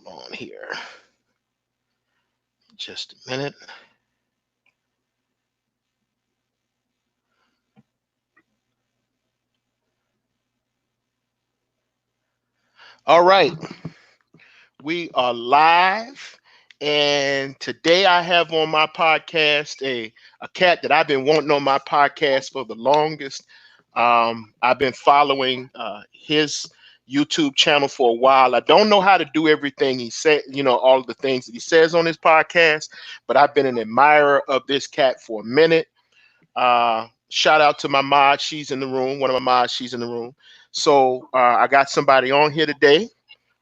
on here. Just a minute. All right, we are live, and today I have on my podcast a cat that I've been wanting on my podcast for the longest. I've been following his YouTube channel for a while. I don't know how to do everything he said, all of the things that he says on his podcast, but I've been an admirer of this cat for a minute. Shout out to my mod. She's in the room. One of my mods, she's in the room. So I got somebody on here today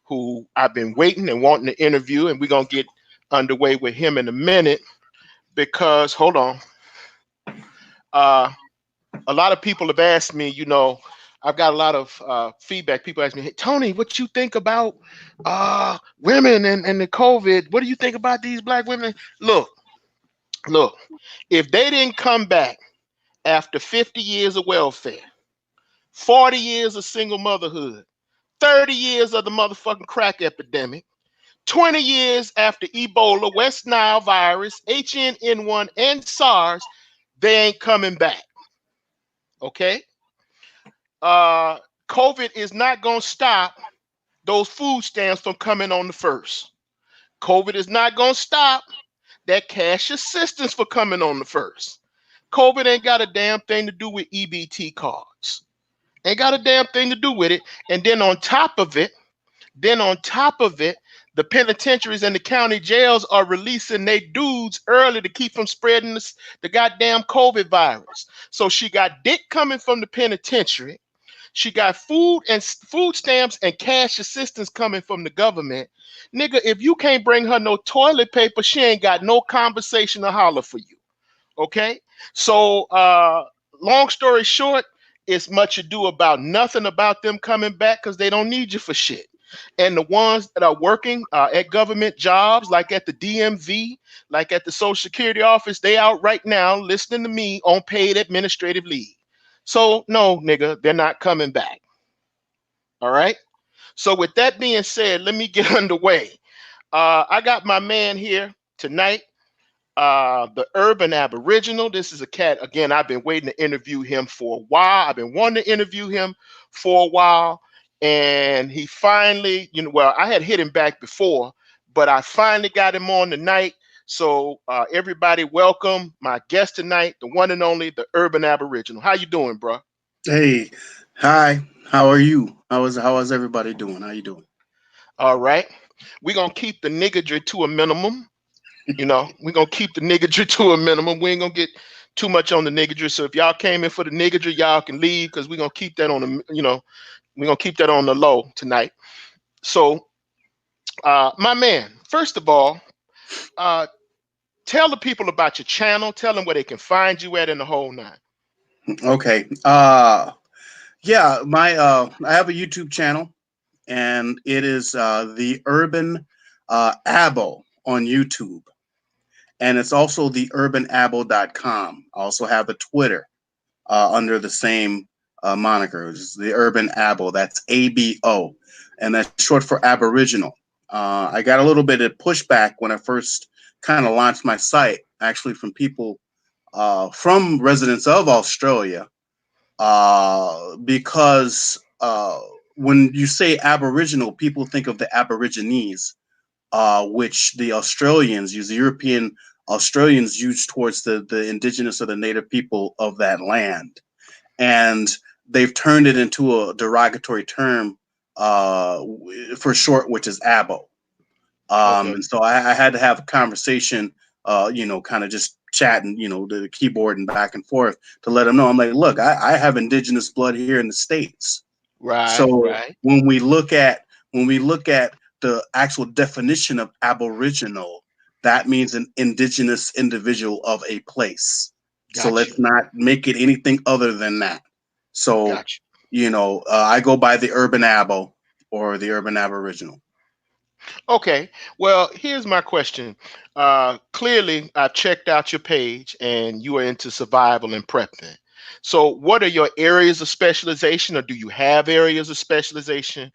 who I've been waiting and wanting to interview, and we're going to get underway with him in a minute because, hold on. A lot of people have asked me, I've got a lot of feedback. People ask me, hey, Tony, what you think about women and the COVID? What do you think about these black women? Look, if they didn't come back after 50 years of welfare, 40 years of single motherhood, 30 years of the motherfucking crack epidemic, 20 years after Ebola, West Nile virus, HNN1, and SARS, they ain't coming back. Okay? COVID is not going to stop those food stamps from coming on the first. COVID is not going to stop that cash assistance for coming on the first. COVID ain't got a damn thing to do with EBT cards. Ain't got a damn thing to do with it. And then on top of it, the penitentiaries and the county jails are releasing their dudes early to keep from spreading the goddamn COVID virus. So she got dick coming from the penitentiary. She got food stamps and cash assistance coming from the government. Nigga, if you can't bring her no toilet paper, she ain't got no conversation to holler for you. Okay? So long story short, it's much ado about nothing about them coming back because they don't need you for shit. And the ones that are working at government jobs, like at the DMV, like at the Social Security office, they out right now listening to me on paid administrative leave. So no, nigga, they're not coming back. All right. So with that being said, let me get underway. I got my man here tonight, the Urban Aboriginal. This is a cat, again, I've been waiting to interview him for a while. I've been wanting to interview him for a while. And he finally, well, I had hit him back before, but I finally got him on tonight. So everybody, welcome my guest tonight, the one and only, the Urban Aboriginal. How you doing, bro? Hey, hi. How are you? How is everybody doing? How you doing? All right. We're going to keep the niggatry to a minimum. We're going to keep the niggatry to a minimum. We ain't going to get too much on the niggatry. So if y'all came in for the niggatry, y'all can leave because we're going to keep that on the, we're going to keep that on the low tonight. So, my man, first of all, tell the people about your channel. Tell them where they can find you at in the whole nine. Okay. Yeah, I have a YouTube channel, and it is the Urban Abo on YouTube, and it's also the urbanabo.com. I also have a Twitter under the same moniker. It's the Urban Abo. That's ABO, and that's short for Aboriginal. I got a little bit of pushback when I first kind of launched my site, actually from people from residents of Australia, because when you say Aboriginal, people think of the Aborigines, which the Australians use, the European Australians use towards the indigenous or the native people of that land. And they've turned it into a derogatory term for short, which is Abo. Okay. And so I had to have a conversation, kind of just chatting, the keyboard and back and forth to let them know. I'm like, look, I have indigenous blood here in the States. Right. So when we look at the actual definition of Aboriginal, that means an indigenous individual of a place. So Gotcha. let's not make it anything other than that. So, Gotcha. I go by the Urban Abo or the Urban Aboriginal. Okay. Well, here's my question. Clearly, I've checked out your page and you are into survival and prepping. So what are your areas of specialization, or do you have areas of specialization?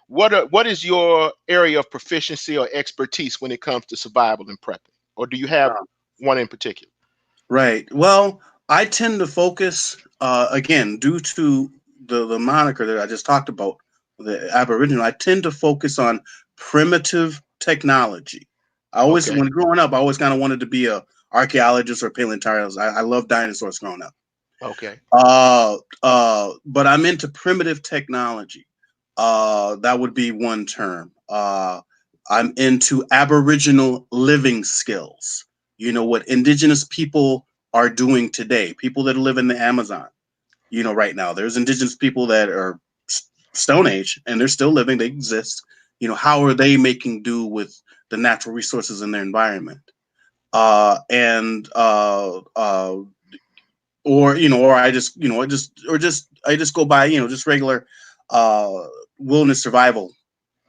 what is your area of proficiency or expertise when it comes to survival and prepping, or do you have one in particular? Right. Well, I tend to focus, again, due to the moniker that I just talked about, the Aboriginal. I tend to focus on primitive technology. I always, Okay. when growing up, I always kind of wanted to be a archaeologist or paleontologist. I love dinosaurs growing up. Okay. But I'm into primitive technology. That would be one term. I'm into Aboriginal living skills. You know what indigenous people are doing today. People that live in the Amazon. You know, right now there's indigenous people that are Stone Age and they're still living. They exist. You know, how are they making do with the natural resources in their environment? And or or I just I just go by just regular uh wilderness survival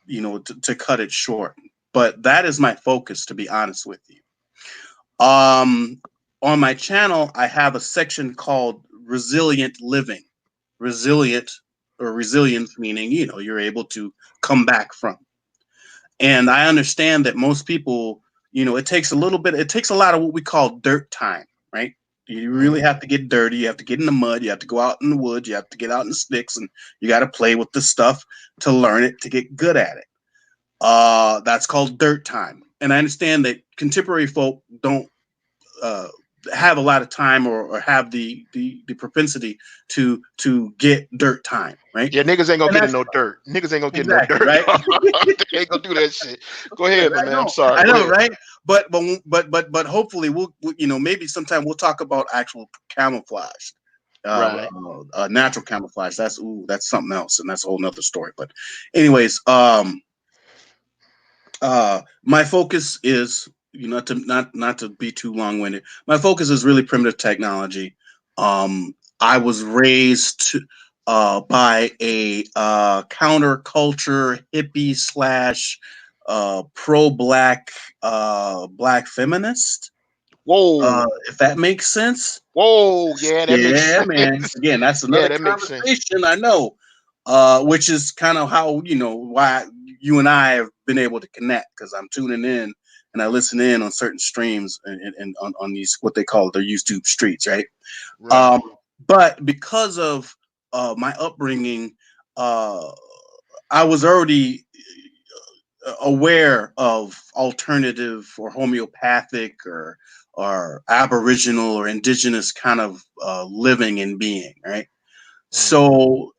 to cut it short. But that is my focus, to be honest with you. On my channel I have a section called resilient living. Resilient, or resilience, meaning you're able to come back from. And I understand that most people, it takes it takes a lot of what we call dirt time, right? You really have to get dirty. You have to get in the mud. You have to go out in the woods. You have to get out in the sticks, and you got to play with the stuff to learn it, to get good at it. That's called dirt time. And I understand that contemporary folk don't uh, have a lot of time or have the propensity to get dirt time, right? Yeah, niggas ain't gonna And get in that's no dirt. Niggas ain't gonna get in no exactly dirt. right. They ain't gonna do that shit. Go ahead, my man. I'm sorry. I Go know, ahead. right? But hopefully maybe sometime we'll talk about actual camouflage, Right. natural camouflage. That's something else, and that's a whole nother story. But, anyways, my focus is not to be too long winded. My focus is really primitive technology. I was raised by a counterculture hippie slash pro black black feminist. Whoa. If that makes sense. Whoa. Yeah, that makes Yeah, man. sense. Again, that's Yeah, another that makes sense. conversation. I know, which is kind of how why you and I have been able to connect, because I'm tuning in and I listen in on certain streams and on these what they call their YouTube streets, right? Right. Um, but because of my upbringing, uh, I was already aware of alternative or homeopathic or Aboriginal or indigenous kind of living and being, right? Mhm. So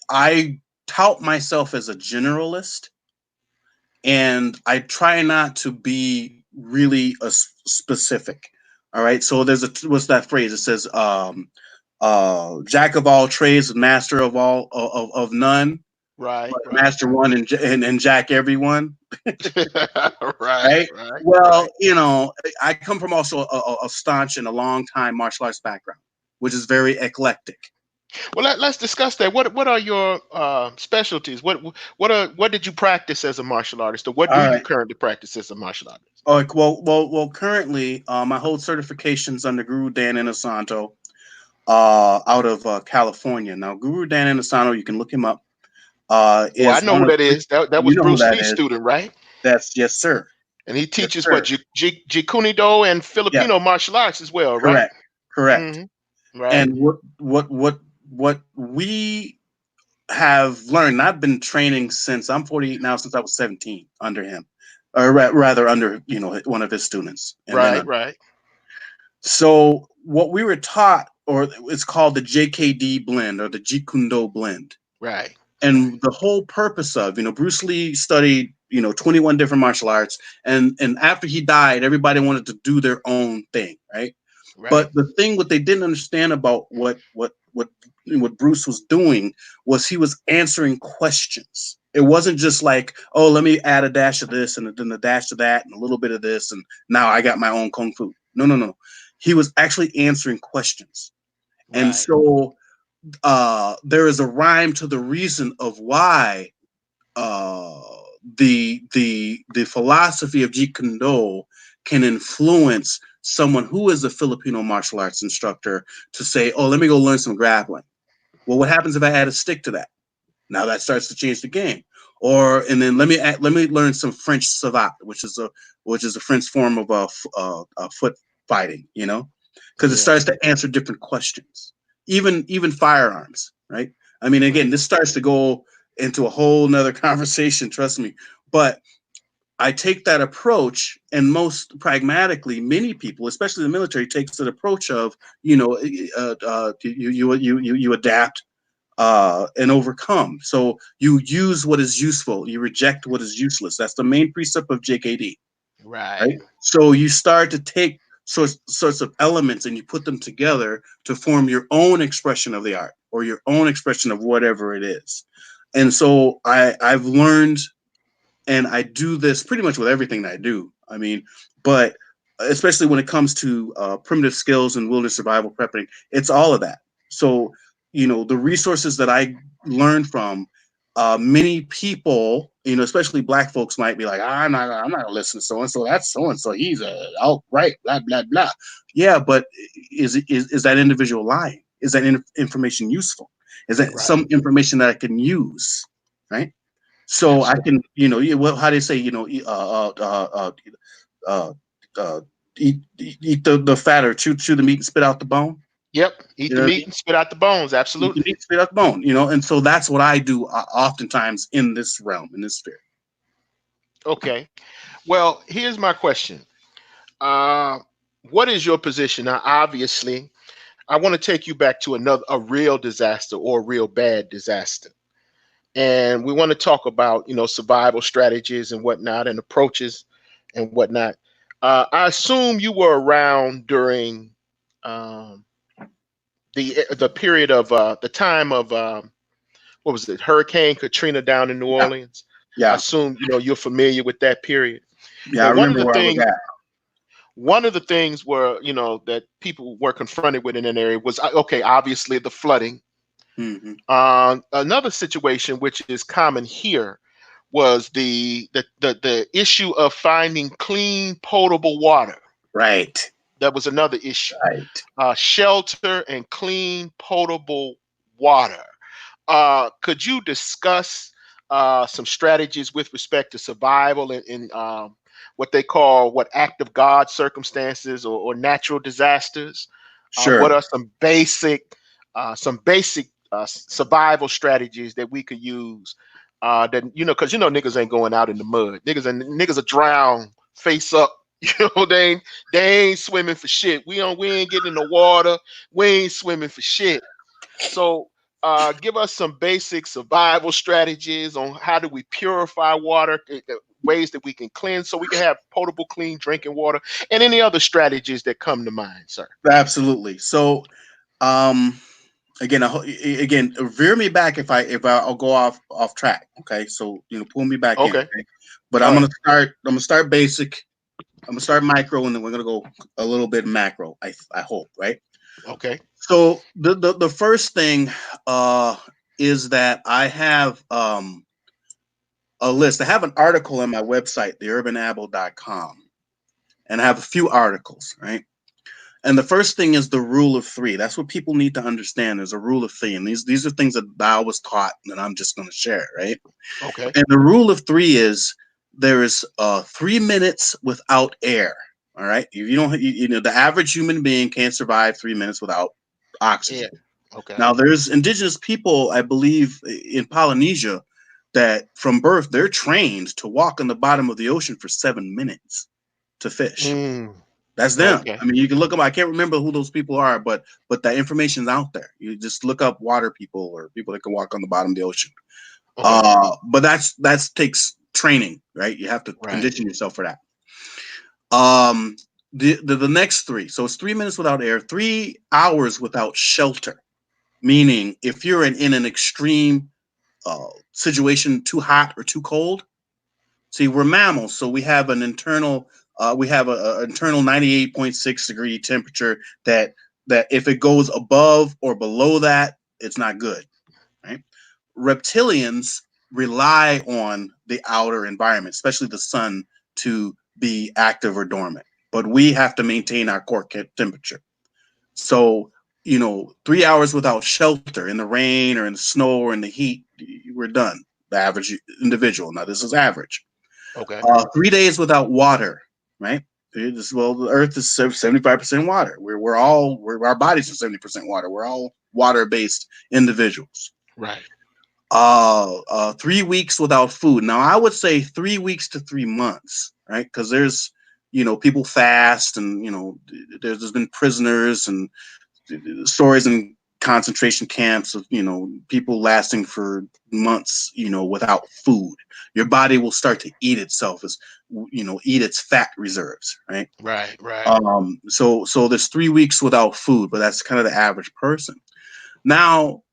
I tout myself as a generalist, and I try not to be really a specific. All right. So there's what's that phrase? It says, "Jack of all trades, master of all of none, Right. but Right. master one and Jack everyone." Right. Right. Right. Well, Right. I come from also a staunch and a long time martial arts background, which is very eclectic. Well, let's discuss that. What are your specialties? What did you practice as a martial artist, or what All do you right. currently practice as a martial artist? Oh, well. Currently, I hold certifications under Guru Dan Inosanto, out of California. Now, Guru Dan Inosanto, you can look him up. Oh, I Is know one who of that is. That you was know who Bruce that Lee's is? student, right? That's yes, sir. And he Yes, teaches what sir. Jeet Kune Do and Yeah, Filipino martial arts as well, right? correct, correct. Hmm. Right. And what we have learned. I've been training since I'm 48 now, since I was 17 under him, or rather under one of his students, and then Right. Right. so what we were taught, or it's called the JKD blend or the Jeet Kune Do blend. Right. Right. And the whole purpose of Bruce Lee studied 21 different martial arts, and after he died everybody wanted to do their own thing, right? Right. But the thing what they didn't understand about what Bruce was doing was he was answering questions. It wasn't just like, oh, let me add a dash of this and then a dash of that and a little bit of this and now I got my own kung fu. No, no, no. He was actually answering questions. And Right. so there is a rhyme to the reason of why uh, the philosophy of Jeet Kune Do can influence someone who is a Filipino martial arts instructor to say, "Oh, let me go learn some grappling." Well, what happens if I add a stick to that? Now that starts to change the game. Or and then let me learn some French savate, which is a French form of foot fighting, you know, because it Yeah. starts to answer different questions, even firearms, right? I mean, again, this starts to go into a whole nother conversation, trust me. But I take that approach, and most pragmatically, many people, especially the military, takes that approach of, you know, you adapt and overcome. So you use what is useful, you reject what is useless. That's the main precept of JKD, Right. right? So you start to take sorts of elements and you put them together to form your own expression of the art or your own expression of whatever it is. And so I've learned, and I do this pretty much with everything that I do. I mean, but especially when it comes to primitive skills and wilderness survival prepping, it's all of that. So, you know, the resources that I learned from, many people, you know, especially Black folks, might be like, I'm not gonna listen to so and so. That's so and so. He's outright blah blah blah. Yeah, but is that individual lying? Is that information useful? Is that Right. some information that I can use? Right. So I Absolutely. can, you know, well, how they say, you know, uh, uh, eat the fat or chew the meat and spit out the bone. Yep. Eat You the know what I meat mean? and spit out the bones. Eat the Absolutely. meat, spit out the bone. You know, and so that's what I do oftentimes in this realm, in this sphere. Okay. Well, here's my question. Uh, what is your position? Now, obviously, I want to take you back to a real disaster or a real bad disaster. And we want to talk about, survival strategies and whatnot and approaches and whatnot. I assume you were around during um, the period of the time of what was it, Hurricane Katrina down in New Yeah, Orleans. I yeah, assume you're familiar with that period. yeah. I Well, remember where I was at. one of the things were that people were confronted with in an area was okay, obviously the flooding. Hmm. Another situation which is common here was the issue of finding clean potable water. Right, That was another issue. right. Shelter and clean potable water. Could you discuss some strategies with respect to survival in what they call act of God circumstances or natural disasters? What Sure. are some basic survival strategies that we could use? That because niggas ain't going out in the mud. Niggas are drown face up. They ain't swimming for shit. We ain't getting in the water. We ain't swimming for shit. So give us some basic survival strategies on how do we purify water, ways that we can cleanse so we can have potable, clean drinking water, and any other strategies that come to mind, sir. Absolutely. So, um, again, again, veer me back I'll go off track. Okay, so you know, pull me back in. Okay. Okay, but All right. I'm gonna start basic. I'm gonna start micro, and then we're gonna go a little bit macro. I hope, right? Okay. So the first thing uh, is that I have a list. I have an article on my website, theurbanable.com, and I have a few articles, right? And the first thing is the rule of three. That's what people need to understand. There's a rule of three, and these are things that I was taught, and I'm just going to share, right? Okay. And the rule of three is there is 3 minutes without air. All right, if you don't, you know, the average human being can't survive 3 minutes without Yeah. oxygen. Okay. Now, there's indigenous people, I believe, in Polynesia, that from birth they're trained to walk on the bottom of the ocean for 7 minutes to fish. Mm, That's them. okay. I mean, you can look them. I can't remember who those people are, but that information's out there. You just look up water people or people that can walk on the bottom of the ocean. Okay. But that's takes training, right? You have to Right. condition yourself for that. Um, the next three. So it's 3 minutes without air, 3 hours without shelter. Meaning, if you're in an extreme situation, too hot or too cold. See, we're mammals, so we have an internal we have a internal 98.6 degree temperature that if it goes above or below that, it's not good, right? Reptilians rely on the outer environment, especially the sun, to be active or dormant. But we have to maintain our core temperature. So 3 hours without shelter in the rain or in the snow or in the heat, we're done. The average individual. Now, this is average. Okay. 3 days without water, right? Well, the Earth is 75% water. Our bodies are 70% water. We're all water-based individuals. Right. 3 weeks without food. Now, I would say 3 weeks to 3 months, right? Because there's, people fast, and there's been prisoners and stories in concentration camps of people lasting for months without food. Your body will start to eat itself, as eat its fat reserves, right? Right. Right. So there's 3 weeks without food, but that's kind of the average person. Now,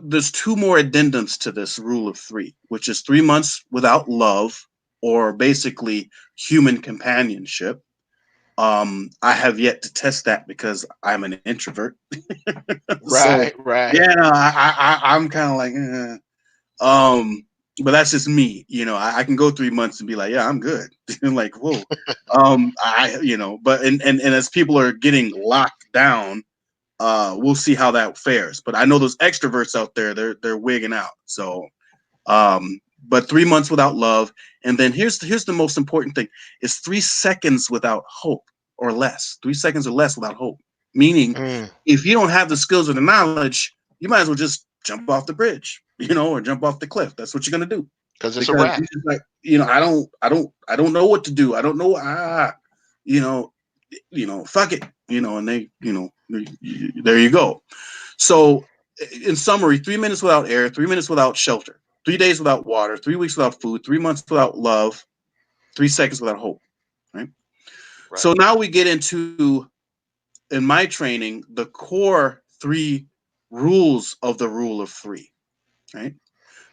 there's two more addendums to this rule of three, which is 3 months without love, or basically human companionship. I have yet to test that because I'm an introvert. So Right. Right. yeah, no, I'm kind of like, but that's just me. I can go 3 months and be like, yeah, I'm good. And like, whoa, but and as people are getting locked down, we'll see how that fares. But I know those extroverts out there, they're wigging out. So, but 3 months without love, and then here's the most important thing: is 3 seconds without hope or less. 3 seconds or less without hope. Meaning, Mm. if you don't have the skills or the knowledge, you might as well just jump off the bridge, or jump off the cliff. That's what you're gonna do, Because it's a because wrap. you're just like, I don't know what to do. I don't know. You know, fuck it. And they, there you go. So, in summary, 3 minutes without air, 3 minutes without shelter, 3 days without water, 3 weeks without food, 3 months without love, 3 seconds without hope. Right. So Right. now we get into, in my training, the core three rules of the rule of three. Right.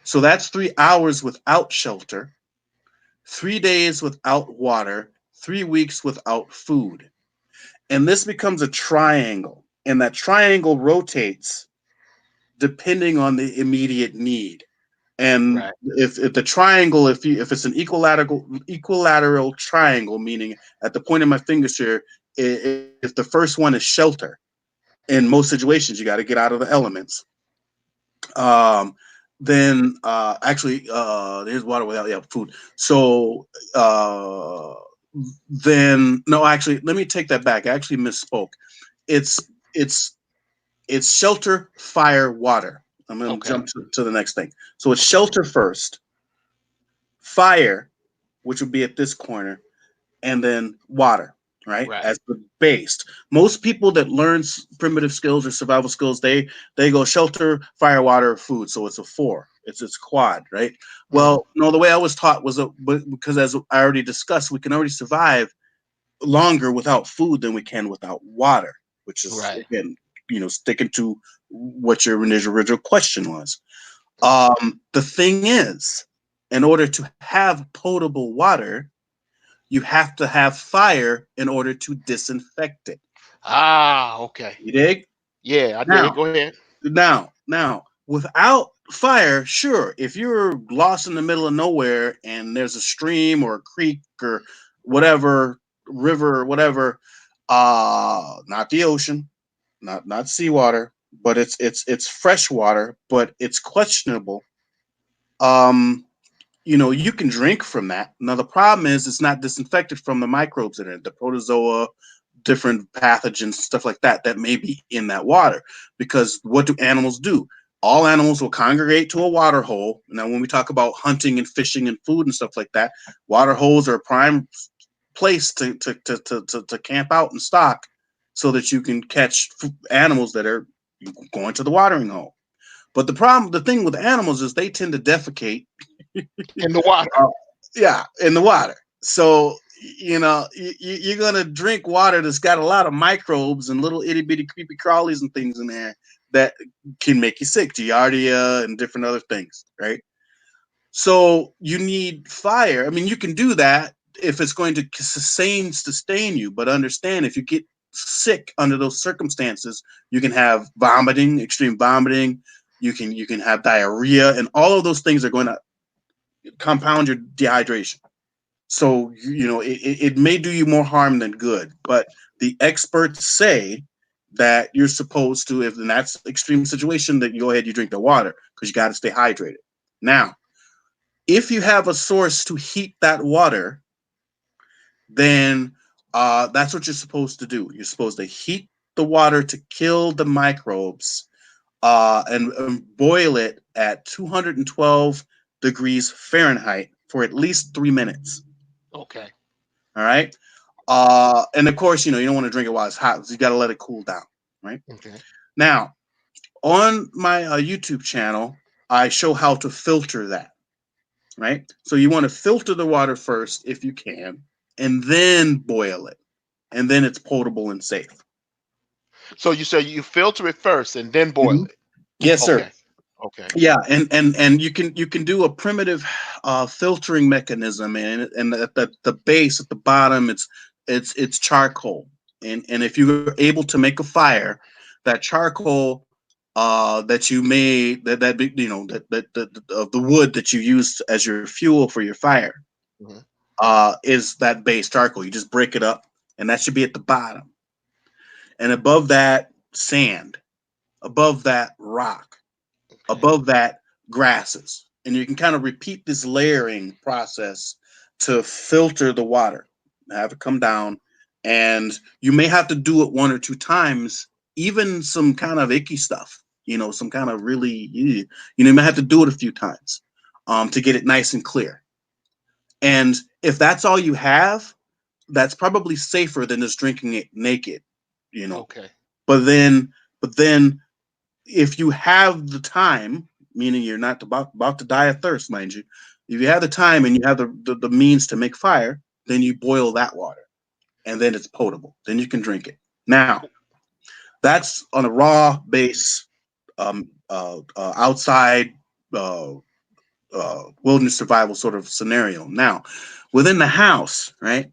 So that's 3 hours without shelter, 3 days without water, 3 weeks without food. And this becomes a triangle. And that triangle rotates depending on the immediate need. And Right. if the triangle, if it's an equilateral triangle, meaning at the point of my fingers here, if the first one is shelter, in most situations you got to get out of the elements. Um, then actually, there's water without, yeah, food. So then no, actually, let me take that back. I actually misspoke. It's it's it's shelter, fire, water. I'm going to Okay. jump to the next thing. So it's Okay. shelter first, fire, which would be at this corner, and then water, right? Right. As the base. Most people that learn primitive skills or survival skills, they go shelter, fire, water, food. So it's a four. It's quad, right? Mm. Well, no, the way I was taught was because, as I already discussed, we can already survive longer without food than we can without water, which is, Right. again, sticking to what your original question was. The thing is, in order to have potable water, you have to have fire in order to disinfect it. Ah. Okay. You dig? Yeah, I did. Now, Go ahead. without fire, sure, if you're lost in the middle of nowhere and there's a stream or a creek or whatever, river or whatever, not the ocean, not seawater, but it's fresh water, but it's questionable. Um, you can drink from that. Now the problem is it's not disinfected from the microbes in it, the protozoa, different pathogens, stuff like that may be in that water. Because what do animals do? All animals will congregate to a water hole. Now, when we talk about hunting and fishing and food and stuff like that, water holes are a prime place to camp out and stock, so that you can catch animals that are going to the watering hole. But the thing with animals is they tend to defecate, In the water. uh, yeah, in the water. So you're gonna drink water that's got a lot of microbes and little itty bitty creepy crawlies and things in there that can make you sick, giardia and different other things, right? So you need fire. I mean, you can do that if it's going to sustain you, but understand, if you get sick under those circumstances, you can have vomiting, extreme vomiting. You can have diarrhea, and all of those things are going to compound your dehydration. So it may do you more harm than good. But the experts say that you're supposed to, if in that's extreme situation, that you go ahead, you drink the water because you got to stay hydrated. Now, if you have a source to heat that water, then that's what you're supposed to do. You're supposed to heat the water to kill the microbes, and boil it at 212 degrees Fahrenheit for at least 3 minutes. Okay. All right. And of course, you don't want to drink it while it's hot. So you got to let it cool down. Right. Okay. Now, on my YouTube channel, I show how to filter that. Right. So you want to filter the water first if you can, and then boil it. And then it's potable and safe. So you say you filter it first and then boil Mhm. it. Yes, sir. Okay. Okay. Yeah, and you can do a primitive filtering mechanism, and at the base at the bottom it's charcoal, and if you're able to make a fire, that charcoal that you made that of the wood that you used as your fuel for your fire Mhm. is that base charcoal. You just break it up, and that should be at the bottom, and above that sand, above that rock, Okay. above that grasses, and you can kind of repeat this layering process to filter the water, have it come down, and you may have to do it 1 or 2 times, even some kind of icky stuff, some kind of really you may have to do it a few times to get it nice and clear. And if that's all you have, that's probably safer than just drinking it naked, you know Okay. but then if you have the time, meaning you're not about to die of thirst, mind you, if you have the time and you have the means to make fire, then you boil that water, and then it's potable. Then you can drink it. Now, that's on a raw base, outside uh, wilderness survival sort of scenario. Now, within the house, right?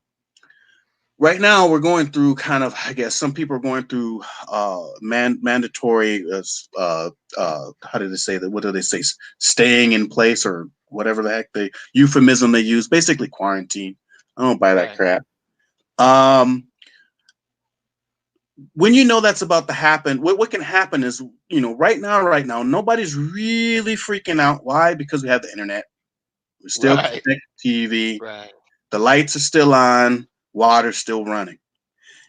Right now we're going through kind of, I guess some people are going through mandatory how do they say that, what do they say, staying in place, or whatever the heck they euphemism they use, basically quarantine. I don't buy that Right. crap. um when that's about to happen, what can happen is, right now nobody's really freaking out. Why? Because we have the internet, we still Right. connect TV, Right. the lights are still on, water's still running.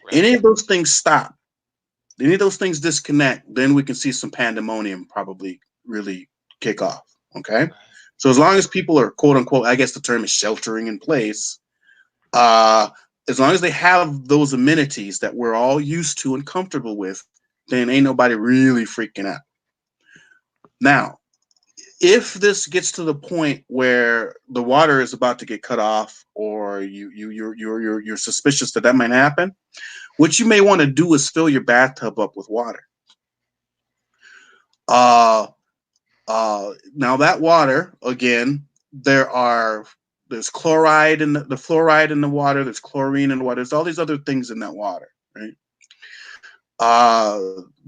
Right. Any of those things stop, any of those things disconnect, then we can see some pandemonium probably really kick off. Okay. Right. So as long Right. as people are, quote unquote, I guess the term is sheltering in place, uh, as long as they have those amenities that we're all used to and comfortable with, then ain't nobody really freaking out. Now, if this gets to the point where the water is about to get cut off, or you're suspicious that might happen, what you may want to do is fill your bathtub up with water. Uh, Now that water, again, there's chloride in the fluoride in the water. There's chlorine in the water. There's all these other things in that water, right?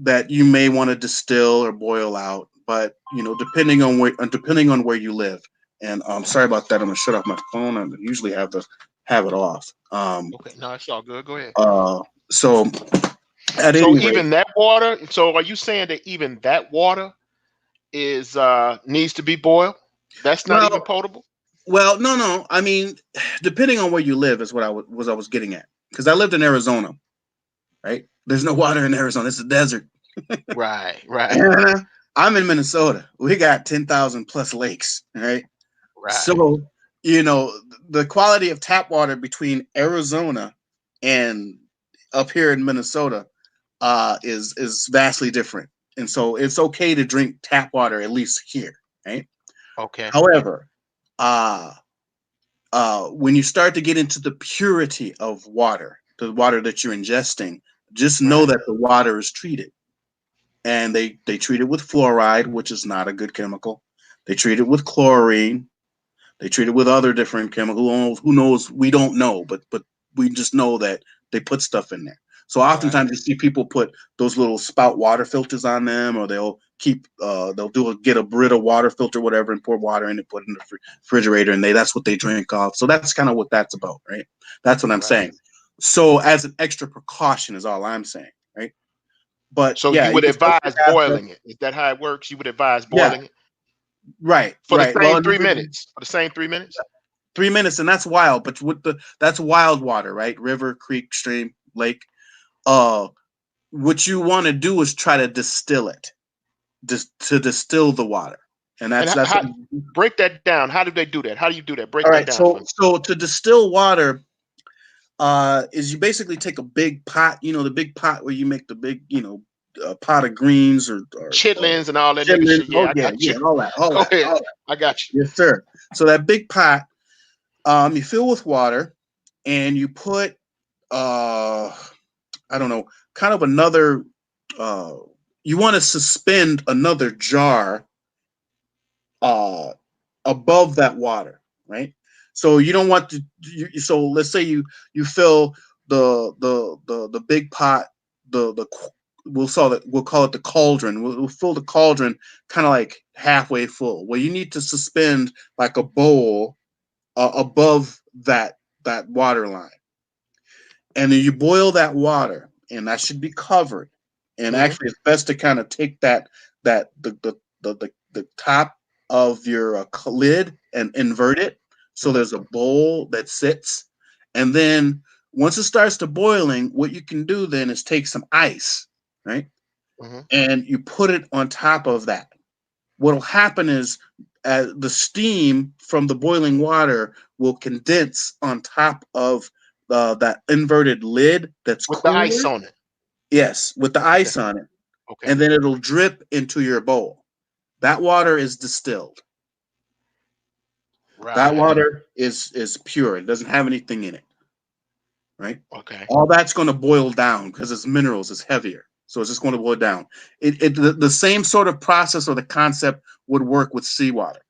That you may want to distill or boil out, but depending on where you live. And I'm sorry about that. I'm gonna shut off my phone. I usually have it off. Okay. No, it's all good. Go ahead. Uh, so at So any rate, even that water, so are you saying that even that water is needs to be boiled? That's not even well, potable? no. I mean, depending on where you live is what I was getting at, because I lived in Arizona, right? There's no water in Arizona. It's a desert. Right. Right. And I'm in Minnesota. We got 10,000 plus lakes, right? Right. So, you know, the quality of tap water between Arizona and up here in Minnesota is vastly different. And so it's okay to drink tap water, at least here, right? Okay. However, uh, when you start to get into the purity of water, the water that you're ingesting, just know Right. that the water is treated. And they treat it with fluoride, which is not a good chemical. They treat it with chlorine. They treat it with other different chemicals. Who knows? We don't know, but we just know that they put stuff in there. So Right. oftentimes you see people put those little spout water filters on them, or get a Brita water filter, whatever, and pour water in it, put it in the refrigerator, and that's what they drink off. So that's kind of what that's about, right? That's what I'm Right. saying. So as an extra precaution is all I'm saying, right? But So yeah, you you would can still advise have the, boiling it. Is that how it works? You would advise yeah, boiling it right, for the right. Well, same in the 3 minutes. For the same 3 minutes. 3 minutes, and that's wild. But with the that's wild water, right? River, creek, stream, lake. Uh, what you want to do is try to distill it, just to distill the water, and And that's how break that down? How do they do that? How do you do that? Break all that right. down for me. So to distill water, is you basically take a big pot, the big pot where you make the big, pot of greens or Chitlins and all that nigga chitlins. shit. Yeah, Oh I yeah, got you. yeah, all that, all Go that, ahead. all that. I got you. Yes, sir. So that big pot, you fill with water, and you put, uh, I don't know, kind of another. Uh, you want to suspend another jar, uh, above that water, right? So you don't want to. So let's say you fill the big pot, the we'll call it the cauldron. We'll fill the cauldron kind of like halfway full. Well, you need to suspend like a bowl above that water line, and then you boil that water, and that should be covered. And Hmm. actually, it's best to kind of take that the top of your lid and invert it so Hmm. there's a bowl that sits, and then once it starts to boiling, what you can do then is take some ice, right, Hmm. and you put it on top of that. What'll happen is the steam from the boiling water will condense on top of that inverted lid that's With the ice cooler. on it. Yes, with the Okay. ice on it, Okay. and then it'll drip into your bowl. That water is distilled. That Right. water is pure. It doesn't have anything in it, right? Okay. All that's going to boil down because it's minerals. It's heavier, so it's just going to boil down. The same sort of process or the concept would work with seawater.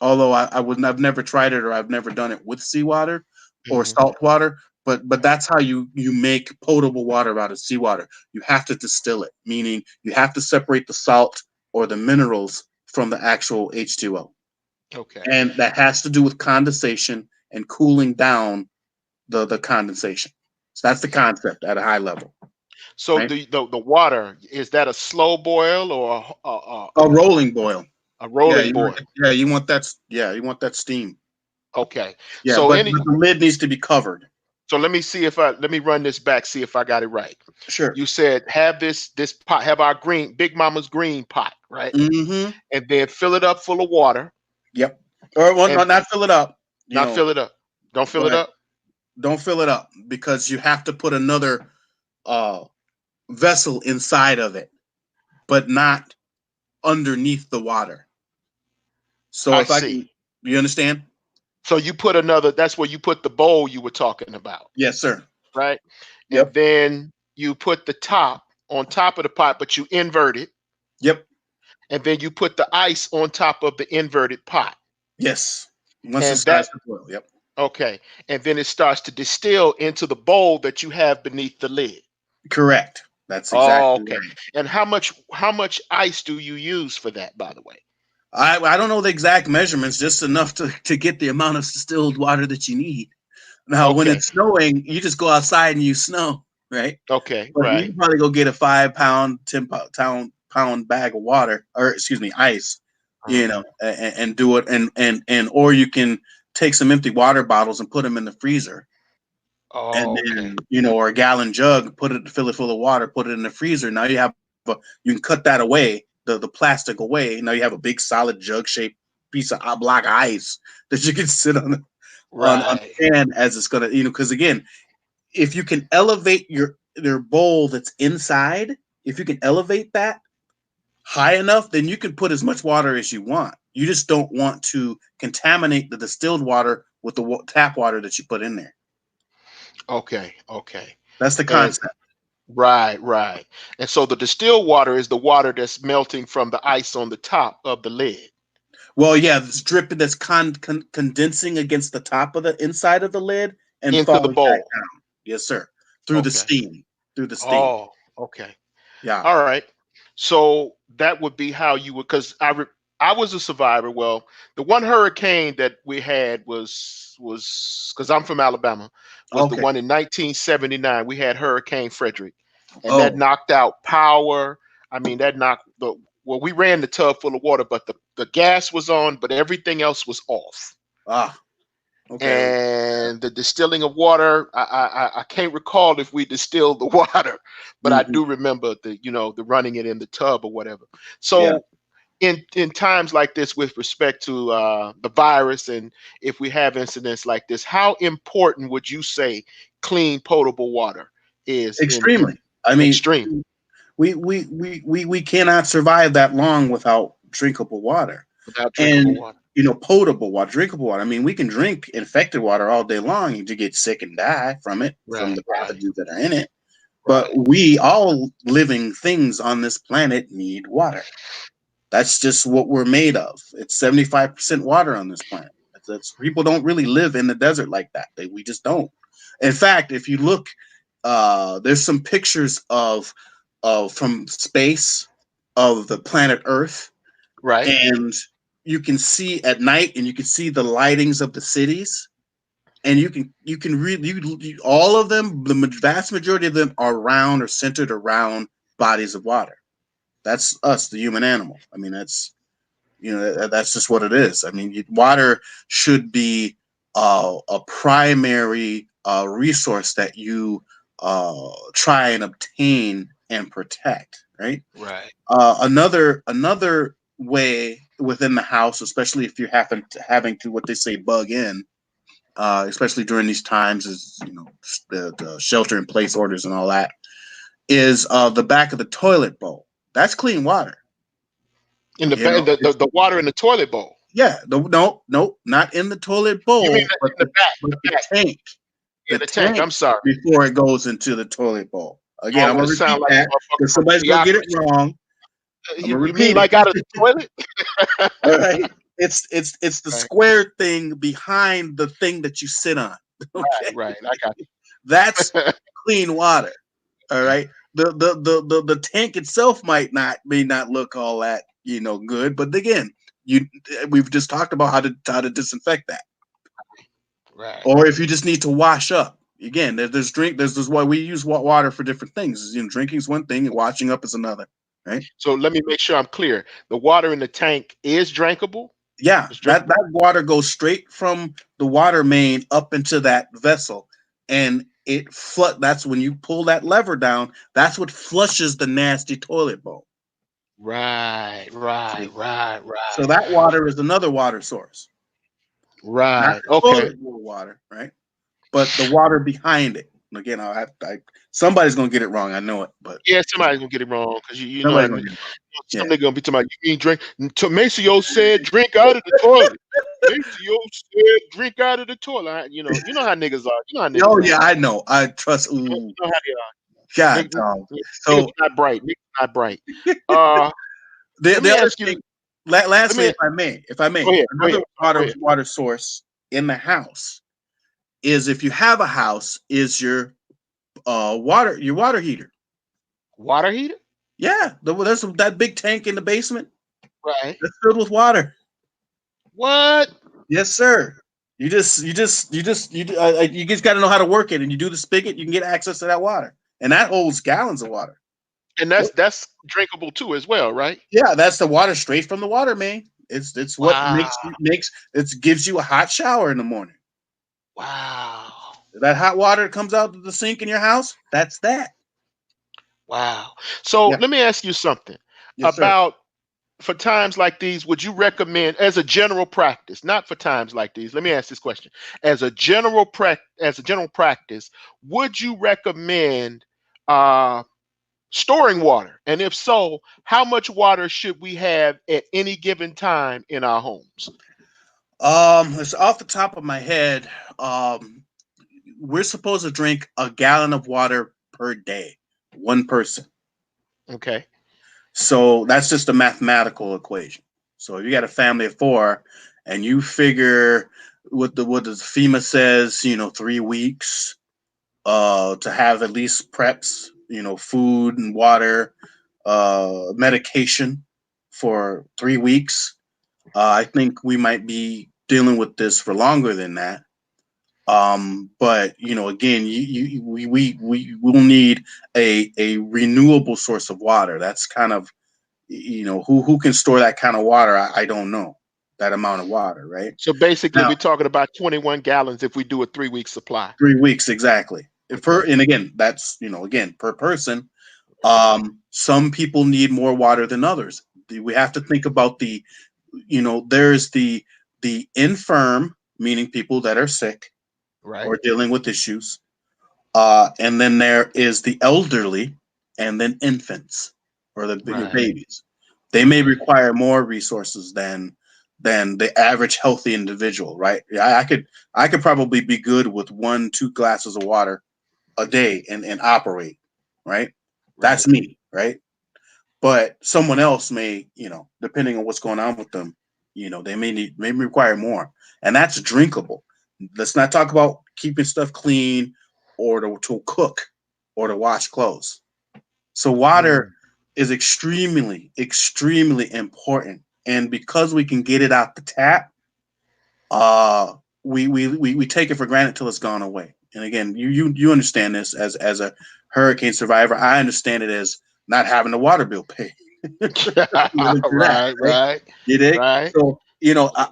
Although I've never tried it or I've never done it with seawater or Hmm. salt water, but that's how you make potable water out of seawater. You have to distill it, meaning you have to separate the salt or the minerals from the actual H2O. Okay. And that has to do with condensation and cooling down the condensation. So that's the concept at a high level, So right? the water, is that a slow boil or A rolling boil. a Yeah, rolling boil? you want that steam. Okay. Yeah, So but the lid needs to be covered. let me see if I let me run this back, see if I got it right. Sure. You said have this pot, have our green Big Mama's green pot, right? Mm-hmm. And then fill it up full of water Yep. Or well, no, and not fill it up. not fill it up. Don't fill it But up. don't fill it up because you have to put another uh, vessel inside of it, but not underneath the water. So I if I can, see. you understand? So you put another, that's where you put the bowl you were talking about, Yes, sir. right? And Yep. then you put the top on top of the pot, but you invert it, Yep. and then you put the ice on top of the inverted pot. Yes. Once it And starts that to boil. Yep. okay. And then it starts to distill into the bowl that you have beneath the lid. Correct. That's Oh, exactly okay. right. And how much ice do you use for that, by the way? I don't know the exact measurements, just enough to get the amount of distilled water that you need. Now, when Okay. it's snowing, you just go outside and you snow, right? Okay. But you Right. can probably go get a 5 pound, 10 pound bag of water, or excuse me, ice, Uh-huh. and do it, and or you can take some empty water bottles and put them in the freezer, and Oh, okay. then or a gallon jug, fill it full of water, put it in the freezer. Now you can cut that away, the plastic away. Now you have a big solid jug shaped piece of block of ice that you can sit on Right. the pan as it's gonna, because again, if you can elevate your bowl that's inside, if you can elevate that high enough, then you can put as much water as you want. You just don't want to contaminate the distilled water with the tap water that you put in there. Okay. Okay. That's the And concept. right, right. And so the distilled water is the water that's melting from the ice on the top of the lid Well, yeah, it's dripping, that's condensing against the top of the inside of the lid and into the falling back bowl. down. Yes, sir. Through the Okay. steam. Through the steam. Oh, okay. Yeah. All right. So that would be how you would, because I was a survivor. Well, the one hurricane that we had was because I'm from Alabama, was the Okay. one in 1979. We had Hurricane Frederick, and that Oh, knocked out power. I mean, that knocked the well, we ran the tub full of water, but the gas was on, but everything else was off. ah, okay. And the distilling of water, I can't recall if we distilled the water, but I Hmm. do remember the running it in the tub or whatever. Yeah, So in times like this, with respect to the virus, and if we have incidents like this, how important would you say clean potable water is in extremely. I mean, extreme we cannot survive that long without drinkable water. without drinkable And water? potable water, drinkable water. I mean, we can drink infected water all day long to get sick and die from it, from Right, the right, pathogens that are in it. But right, we all living things on this planet need water. That's just what we're made of. It's 75% water on this planet. That's people don't really live in the desert like that. We just don't. In fact, if you look, there's some pictures of from space of the planet Earth, right. and you can see at night, and you can see the lightings of the cities, and you can read all of them. The vast majority of them are around or centered around bodies of water. That's us, the human animal. I mean, that's just what it is. I mean, water should be a primary resource that you try and obtain and protect, right? Right. Another way within the house, especially if you happen to having to what they say bug in, especially during these times, is the shelter in place orders and all that, is the back of the toilet bowl. That's clean water. In You know, it's the water in the toilet bowl. Yeah, no, not in the toilet You mean bowl, but in the back? The the back. tank, Yeah, the the tank. tank I'm sorry. before it goes into the toilet bowl. I Again, don't I'm want gonna to sound repeat like a that motherfucker because from somebody's gonna get it Theocracy. wrong. I'm gonna You mean repeat it. like out of the toilet? All right, it's the Right, square thing behind the thing that you sit on. right, Okay, right. I got that's you. clean water. All right, the tank itself may not look all that good, but again, you we've just talked about how to disinfect that. Right. Or if you just need to wash up. Again, there's why we use water for different things. Drinking is one thing, and washing up is another. Right? So let me make sure I'm clear. The water in the tank is drinkable. Yeah, It's that drinkable. water goes straight from the water main up into that vessel, and it flood. That's when you pull that lever down. That's what flushes the nasty toilet bowl. Right, right, See? right, So right, that water is another water source, not right. the Okay. toilet bowl water, right? But the water behind it. Again, somebody's gonna get it wrong. I know it, but Yeah, somebody's gonna get it wrong because you know somebody's how gonna get it wrong. some Yeah. nigga gonna be talking about you mean drink. Maceo said drink out of the toilet. Maceo said drink out of the toilet. You know how niggas are. You know how Oh niggas are. yeah, I know. I trust. You Ooh, know how they are. God, Niggas, niggas So not bright. Niggas not bright. Uh, the let the me other ask you. thing. Let Lastly, me if I may, go ahead. Go ahead. another Go water ahead. water source in the house is, if you have a house, is your water heater. Water heater. Yeah, there's that big tank in the basement Right. that's filled with water. What? Yes, sir. You just got to know how to work it, and you do the spigot, you can get access to that water, and that holds gallons of water. And that's drinkable too as well, right? Yeah, that's the water straight from the water main. It's what Wow. it gives you a hot shower in the morning. Wow. That hot water that comes out of the sink in your house, that's that. Wow. So Yeah, let me ask you something yes, sir. about for times like these. Would you recommend, as a general practice, not for times like these? Let me ask this question: as a general practice, would you recommend uh, storing water? And if so, how much water should we have at any given time in our homes? It's off the top of my head. Um, we're supposed to drink a gallon of water per day, one person. Okay. So that's just a mathematical equation. So if you got a family of four, and you figure what the FEMA says, 3 weeks, to have at least preps, food and water, medication for 3 weeks. I think we might be dealing with this for longer than that. But again, we will need a renewable source of water. That's kind of, who can store that kind of water. I don't know that amount of water, right? So basically, Now, we're talking about 21 gallons if we do a 3 week supply. 3 weeks exactly. Okay. And again, that's again per person. Some people need more water than others. We have to think about there's the infirm, meaning people that are sick Right. or dealing with issues. And then there is the elderly, and then infants or the Right. babies. They may Right. require more resources than the average healthy individual, right? I could probably be good with 1-2 glasses of water a day and operate, right? Right. That's me, right? But someone else may, depending on what's going on with them, they may require more, and that's drinkable. Let's not talk about keeping stuff clean or to cook or to wash clothes. So water Mm. is extremely, extremely important, and because we can get it out the tap, uh, we take it for granted till it's gone away. And again, you understand this as a hurricane survivor. I understand it as not having the water bill paid. Even to that, Right. right? Right. You dig? Right. So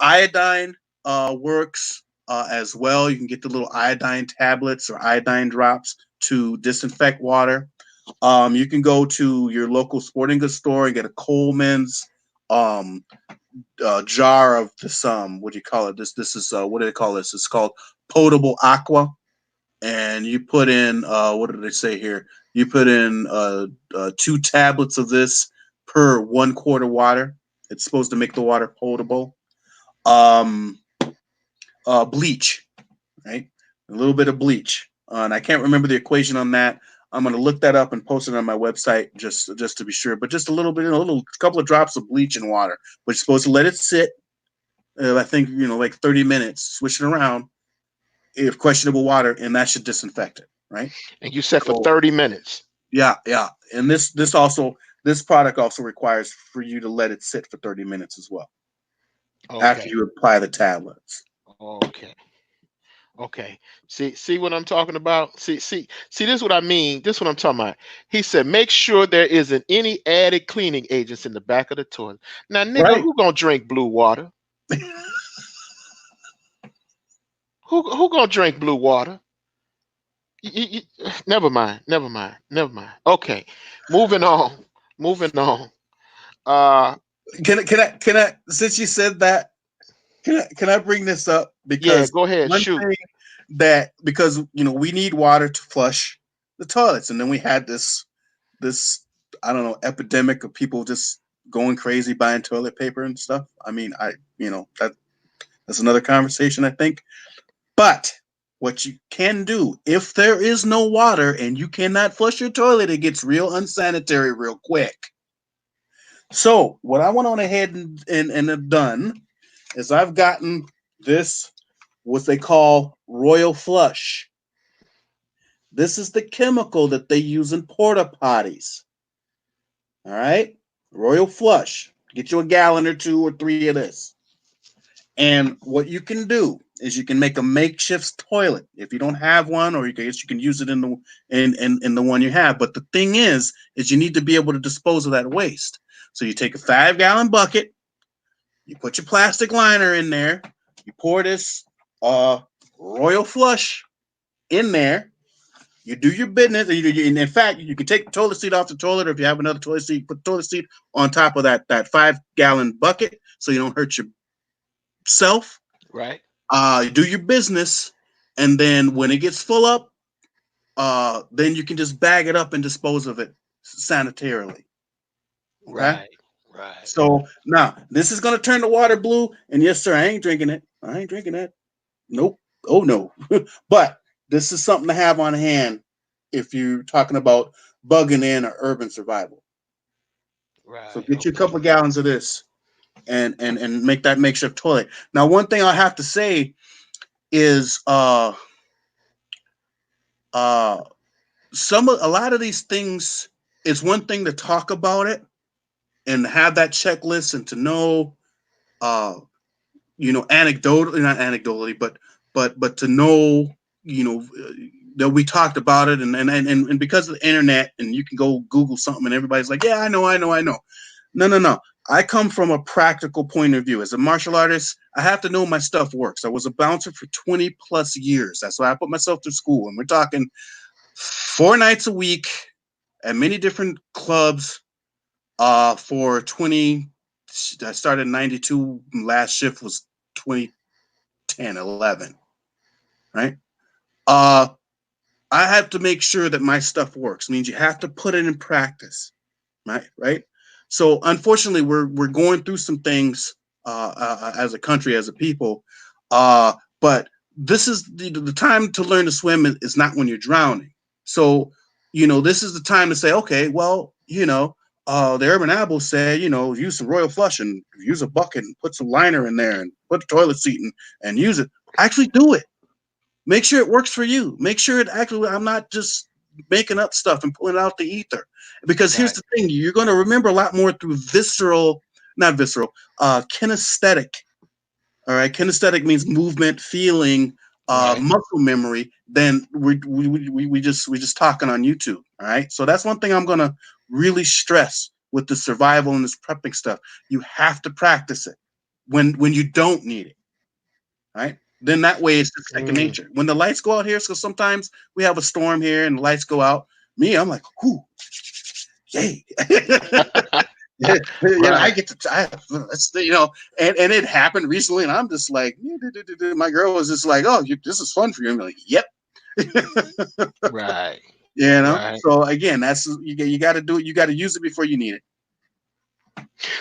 iodine works as well. You can get the little iodine tablets or iodine drops to disinfect water. You can go to your local sporting goods store and get a Coleman's um, jar of this what do you call it? This is what do they call this? It's called potable aqua, and you put in what did they say here? You put in 2 tablets of this per 1 quart of water. It's supposed to make the water potable. Um, Bleach, right? A little bit of bleach, and I can't remember the equation on that. I'm going to look that up and post it on my website just to be sure. But just a little bit, a little couple of drops of bleach in water, which is supposed to let it sit. I think like 30 minutes, switch it around if questionable water, and that should disinfect it, right? And you said for So 30 minutes. yeah, yeah, and this product also requires for you to let it sit for 30 minutes as well after Okay. you apply the tablets. Okay. Okay. See what I'm talking about? See this is what I mean. This is what I'm talking about. He said make sure there isn't any added cleaning agents in the back of the toilet. Now, nigga, Right. who gonna drink blue water? Who gonna drink blue water? Never mind. Never mind. Never mind. Okay. Moving on. Moving on. Uh Can I since you said that, can I bring this up yeah, because go ahead. one Shoot. thing that because we need water to flush the toilets, and then we had this I don't know epidemic of people just going crazy buying toilet paper and stuff. I mean, that's another conversation, I think. But what you can do if there is no water and you cannot flush your toilet, it gets real unsanitary real quick. So what I went on ahead and have done is I've gotten this what they call Royal Flush. This is the chemical that they use in porta potties. All right, Royal Flush. Get you a gallon or 2 or 3 of this. And what you can do is you can make a makeshift toilet if you don't have one, or you can use it in the one you have. But the thing is you need to be able to dispose of that waste. So you take a 5-gallon bucket, you put your plastic liner in there, you pour this Royal Flush in there. You do your business, and in fact, you can take the toilet seat off the toilet, or if you have another toilet seat, put the toilet seat on top of that 5-gallon bucket, so you don't hurt yourself. Right. Do your business, and then when it gets full up, then you can just bag it up and dispose of it sanitarily. Okay. Right. Right. So now this is gonna turn the water blue, and yes, sir, I ain't drinking it. I ain't drinking that. Nope. Oh no. But this is something to have on hand if you're talking about bugging in or urban survival. So Right. get you a Okay. couple of gallons of this and make that makeshift toilet. Now, one thing I have to say is uh a lot of these things, it's one thing to talk about it and have that checklist and to know uh anecdotally, not anecdotally, but but to know, you know, that we talked about it, and because of the internet, and you can go Google something, and everybody's like, yeah, I know. No, no, no. I come from a practical point of view. As a martial artist, I have to know my stuff works. I was a bouncer for 20 plus years. That's why I put myself through school. And we're talking 4 nights a week at many different clubs for 20. I started in 92. Last shift was 2010, 11, right? Uh, I have to make sure that my stuff works. It means you have to put it in practice, right? Right. So unfortunately, we're going through some things as a country, as a people. But this is the time to learn to swim is not when you're drowning. So this is the time to say, okay, well, the urban apple said, use some royal flush and use a bucket and put some liner in there and put the toilet seat in and use it. Actually, do it. Make sure it works for you. Make sure it actually, I'm not just making up stuff and pulling it out the ether. Because here's Right. the thing, you're going to remember a lot more through not visceral, kinesthetic. All right. Kinesthetic means movement, feeling, Right. muscle memory, than we just talking on YouTube. All right. So that's one thing I'm going to really stress with the survival and this prepping stuff. You have to practice it when you don't need it. Right? Then that way it's just second Mm. nature. When the lights go out here, so sometimes we have a storm here and the lights go out. Me, I'm like, whoo, yay. Yeah, I Right. get to that's and it happened recently, and I'm just like, my girl was just like, oh, this is fun for you. I'm like, yep. Right. Right. So again, that's you got to do it. You got to use it before you need it.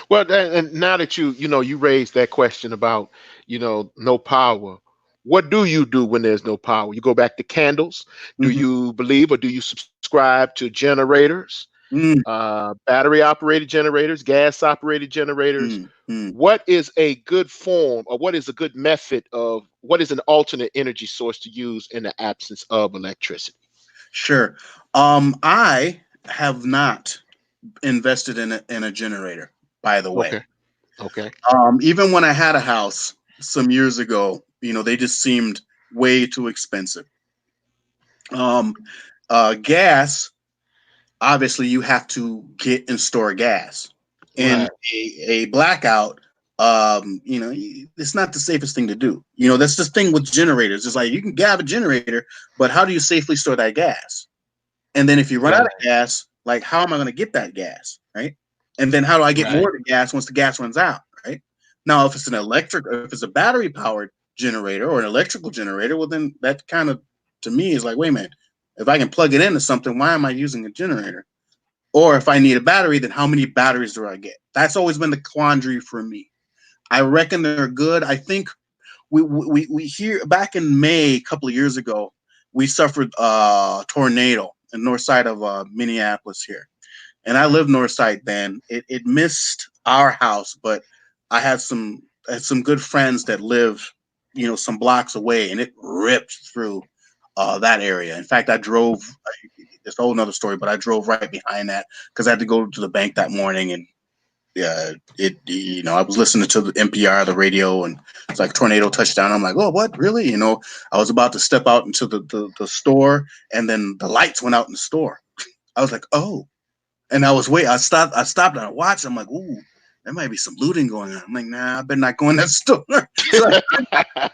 Well, and now that you raised that question about, no power, what do you do when there's no power? You go back to candles. Do Mm-hmm. you believe or do you subscribe to generators, Mm, battery operated generators, gas operated generators? mm, mm. What is a good form, or what is a good method of what is an alternate energy source to use in the absence of electricity? Sure. I have not invested in a generator, by the way. Okay. Okay. Even when I had a house some years ago, they just seemed way too expensive. Um, Gas, obviously, you have to get and store gas. In Right. a blackout, it's not the safest thing to do. That's the thing with generators. It's like you can have a generator, but how do you safely store that gas? And then if you run out of Right. gas, like how am I going to get that gas, right? And then how do I get Right. more of the gas once the gas runs out, right? Now, if it's a battery powered generator or an electrical generator, well, then that kind of to me is like, wait a minute, if I can plug it into something, why am I using a generator? Or if I need a battery, then how many batteries do I get? That's always been the quandary for me. I reckon they're good. I think we hear back in May a couple of years ago, we suffered a tornado in the north side of Minneapolis here, and I live north side then. It missed our house, but I had some good friends that live, some blocks away, and it ripped through that area. In fact, I drove. It's a whole nother story, but I drove right behind that because I had to go to the bank that morning, and yeah, I was listening to the NPR, the radio, and it's like tornado touchdown. I'm like, oh, what, really? I was about to step out into the store, and then the lights went out in the store. I was like, oh, and I stopped and I watched. I'm like, ooh, there might be some looting going on. I'm like, nah, I better not go in that store. So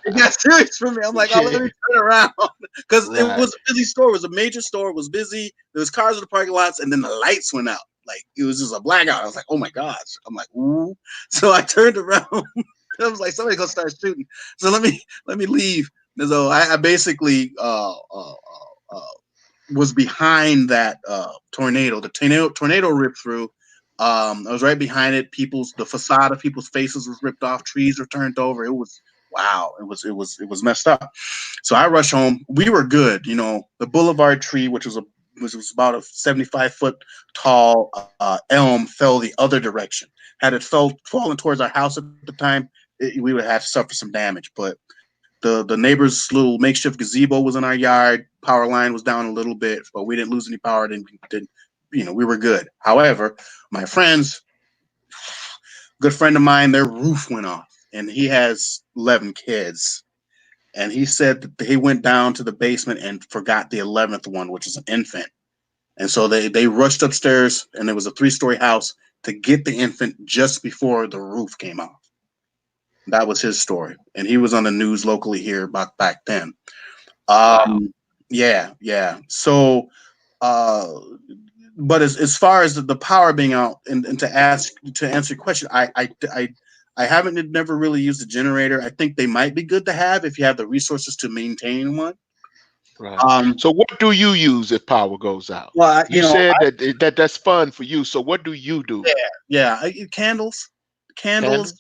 it got serious for me. I'm like, oh, let Yeah. me turn around because it Right. was a busy store. It was a major store. It was busy. There was cars in the parking lots, and then the lights went out. Like it was just a blackout. I was like, oh my gosh. I'm like, ooh. So I turned around. I was like, somebody's gonna start shooting. So let me leave. And so I basically was behind that tornado. The tornado ripped through. I was right behind it. The facade of people's faces was ripped off. Trees were turned over. It was wow. It was messed up. So I rushed home. We were good. The boulevard tree, which was about a 75-foot tall elm, fell the other direction. Had it fallen towards our house at the time, we would have suffered some damage. But the neighbor's little makeshift gazebo was in our yard. Power line was down a little bit, but we didn't lose any power. Didn't we were good. However, my friends, good friend of mine, their roof went off, and he has 11 kids. and he said that he went down to the basement and forgot the 11th one, which is an infant. And so they rushed upstairs, and there was a 3-story house to get the infant just before the roof came off. That was his story, and he was on the news locally here back then. Wow. Yeah, yeah. So, uh, but as far as the power being out, and to answer your question, I haven't never really used a generator. I think they might be good to have if you have the resources to maintain one. Right. Um, So what do you use if power goes out? well, You said that's fun for you. So what do you do? yeah, yeah. Candles, candles.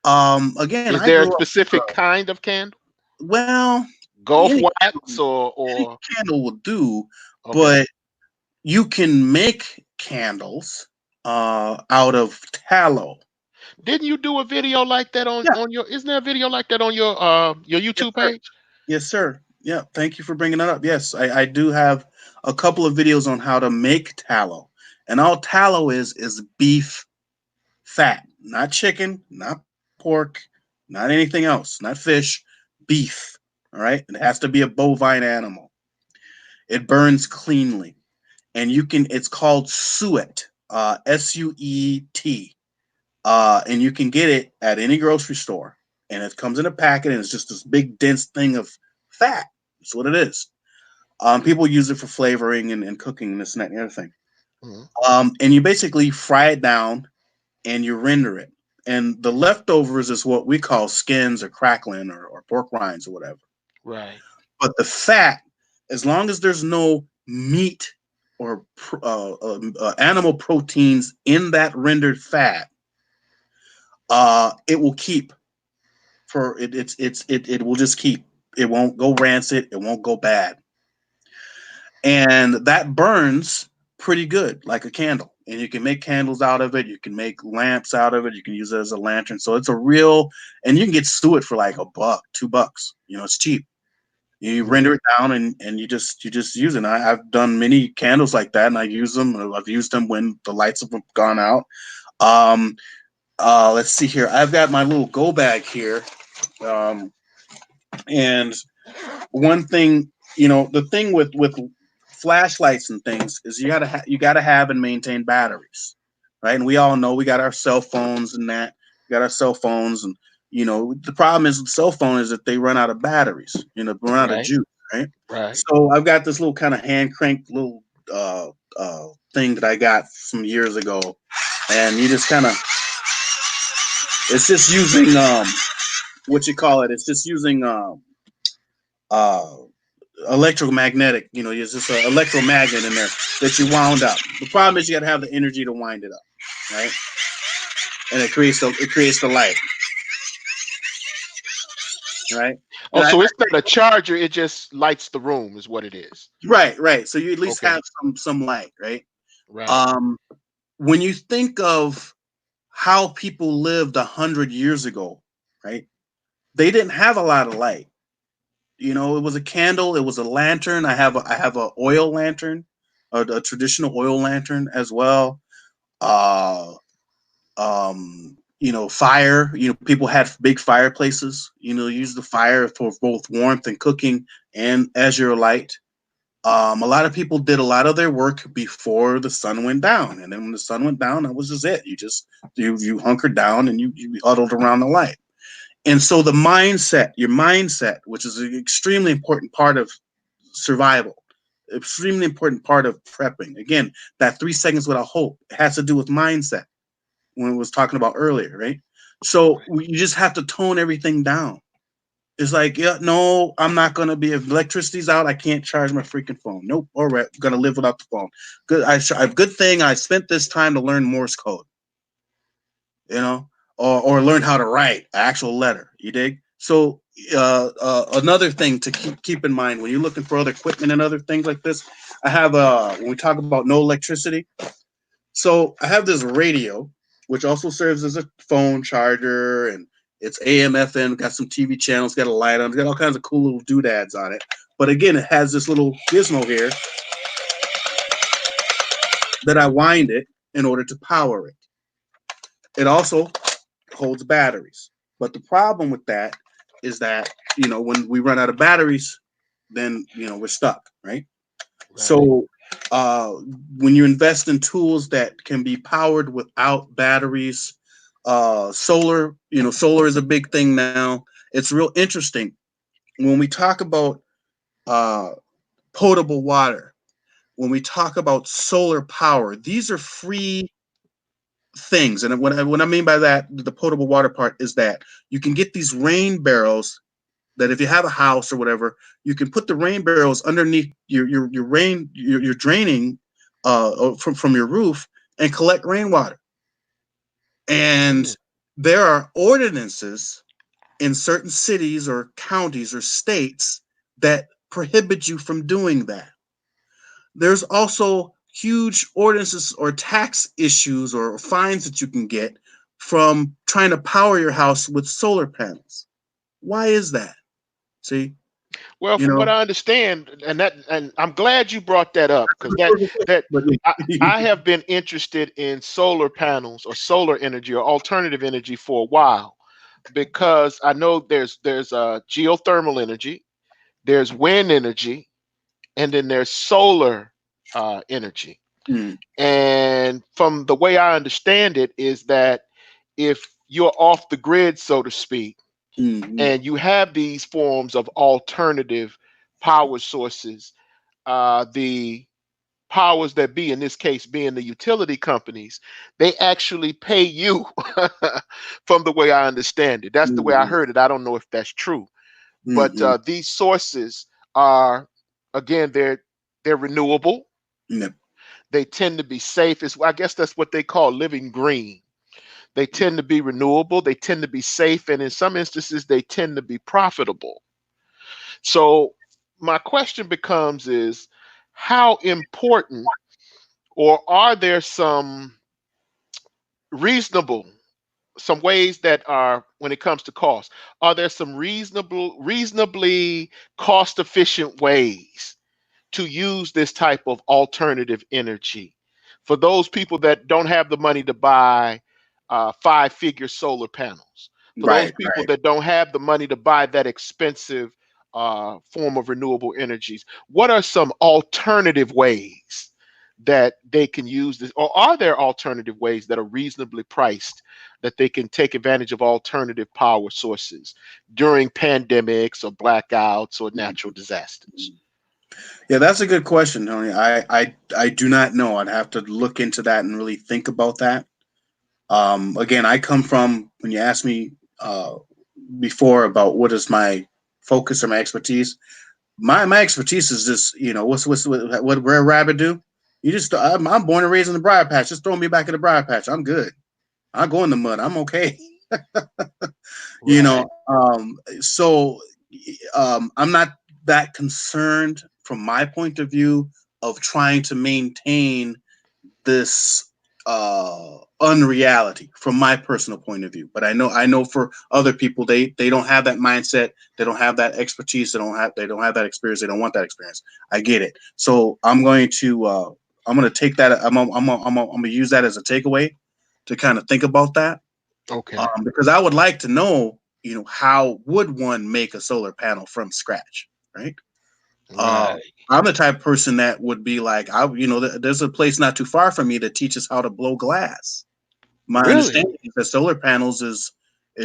Candles? Again, Is I there grew a up. specific kind of candle? Well, Golf any wax any or candle will do, okay. but you can make candles out of tallow. Didn't you do a video like that Yeah, on your isn't there a video like that on your yes, YouTube sir. page? Yes, sir. Yeah, thank you for bringing that up. Yes, I do have a couple of videos on how to make tallow, and all tallow is beef fat, not chicken, not pork, not anything else, not fish, beef. All right, it has to be a bovine animal. It burns cleanly, and you can. It's called suet, suet, and you can get it at any grocery store, and it comes in a packet, and it's just this big dense thing of fat. That's what it is. People use it for flavoring and cooking and this and that and the other thing. Mhm. And you basically fry it down and you render it. And the leftovers is what we call skins or crackling or pork rinds or whatever. Right. But the fat, as long as there's no meat or animal proteins in that rendered fat, it will keep for it. It will just keep. It won't go rancid. It won't go bad, and that burns pretty good, like a candle. And you can make candles out of it. You can make lamps out of it. You can use it as a lantern. So it's a real, and you can get suet for like $1, $2. It's cheap. You Mhm. render it down and you just use it. And I've done many candles like that, and I use them. I've used them when the lights have gone out. Um, let's see here. I've got my little go bag here. Um, and one thing, the thing with flashlights and things is you gotta have and maintain batteries, right? And we all know we got our cell phones and that. We got our cell phones, and the problem is with cell phone is that they run out of batteries, run out of Right. juice, right? Right. So I've got this little kind of hand cranked little thing that I got some years ago, and you just kind of it's just using what you call it. It's just using uh electromagnetic. There's just an electromagnet in there that you wound up. The problem is you got to have the energy to wind it up, right? And it creates the light, right? Oh, And so it's not a charger, it just lights the room is what it is. right. So you at least Okay. have some light, right? Right. Um, when you think of how people lived 100 years ago, right? They didn't have a lot of light. It was a candle, it was a lantern. I have a oil lantern, a traditional oil lantern as well. Uh, fire. People had big fireplaces. Use the fire for both warmth and cooking and as your light. A lot of people did a lot of their work before the sun went down, and then when the sun went down, that was just it. You hunkered down and you huddled around the light. And so your mindset, which is an extremely important part of survival, extremely important part of prepping. Again, that 3 seconds without hope, it has to do with mindset when we was talking about earlier, right? So you just have to tone everything down. It's like, yeah, no, I'm not gonna be. If electricity's out, I can't charge my freaking phone. Nope. All right, I'm gonna live without the phone. Good. Good thing I spent this time to learn Morse code. You know, or learn how to write an actual letter. You dig? So another thing to keep in mind when you're looking for other equipment and other things like this, I have when we talk about no electricity. So I have this radio, which also serves as a phone charger, and it's AM, FM, got some TV channels, got a light on, it's got all kinds of cool little doodads on it. But again, it has this little gizmo here that I wind it in order to power it. It also holds batteries. But the problem with that is that when we run out of batteries, then we're stuck, right? Right. So uh, when you invest in tools that can be powered without batteries, solar is a big thing now. It's real interesting when we talk about uh, potable water. When we talk about solar power, these are free things. And what I mean by that, the potable water part is that you can get these rain barrels that if you have a house or whatever, you can put the rain barrels underneath your draining from your roof and collect rainwater. Mm. And there are ordinances in certain cities or counties or states that prohibit you from doing that. There's also huge ordinances or tax issues or fines that you can get from trying to power your house with solar panels. Why is that? See, Well, you from what know, I understand, and I'm glad you brought that up because that but I have been interested in solar panels or solar energy or alternative energy for a while because I know there's geothermal energy, there's wind energy, and then there's solar energy. mm, And from the way I understand it, is that if you're off the grid, so to speak, mm, and you have these forms of alternative power sources, the powers that be, in this case being the utility companies, they actually pay you from the way I understand it. That's the way I mm, heard it. I don't know if that's true, but mm, these sources are, again, they're renewable. mm, They tend to be safe. I guess that's what they call living green. They tend to be renewable. They tend to be safe, and in some instances, they tend to be profitable. So my question becomes is how important, or are there some reasonable, some ways that are, when it comes to cost, are there some reasonably cost efficient ways to use this type of alternative energy for those people that don't have the money to buy five-figure solar panels, for those right, people right. that don't have the money to buy that expensive form of renewable energies? What are some alternative ways that they can use this, or are there alternative ways that are reasonably priced that they can take advantage of alternative power sources during pandemics or blackouts or natural disasters? Yeah, that's a good question, Tony. I do not know. I'd have to look into that and really think about that. Again, I come from when you asked me before about what is my focus or my expertise. My expertise is just what Rare Rabbit do. I'm born and raised in the briar patch. Just throw me back in the briar patch. I'm good. I go in the mud. I'm okay. you Right. know. So I'm not that concerned from my point of view of trying to maintain this unreality from my personal point of view. But I know for other people they don't have that mindset, they don't have that expertise, they don't have that experience, they don't want that experience. I get it. So I'm going to take that. I'm gonna use that as a takeaway to kind of think about that, Okay. because I would like to know, how would one make a solar panel from scratch, right? Uh, Right. I'm the type of person that would be like, there's a place not too far from me that teaches how to blow glass. My Really? understanding is that solar panels is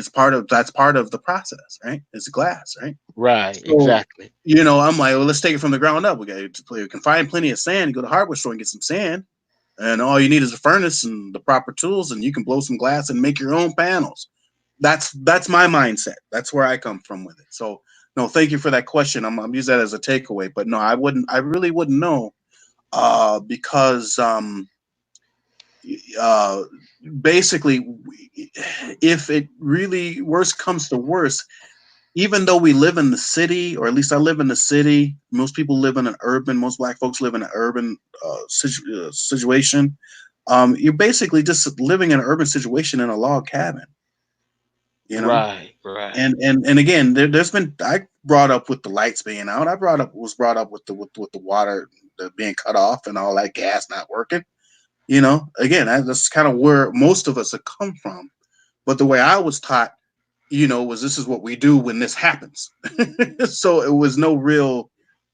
part of the process, right? It's glass, right? Right. So, Exactly. I'm like, well, let's take it from the ground up. We can find plenty of sand. You go to the hardware store and get some sand, and all you need is a furnace and the proper tools, and you can blow some glass and make your own panels. That's my mindset. That's where I come from with it. So no, thank you for that question. I'm use that as a takeaway. But no, I wouldn't. I really wouldn't know, because uh, basically, if it really worst comes to worst, even though we live in the city, or at least I live in the city, most people live in an urban. Most Black folks live in an urban situation. You're basically just living in an urban situation in a log cabin. You know, Right. Right. and again, there's been I brought up with the lights being out. I was brought up with the water being cut off and all that gas not working. Again, that's kind of where most of us have come from. But the way I was taught, was this is what we do when this happens. So it was no real,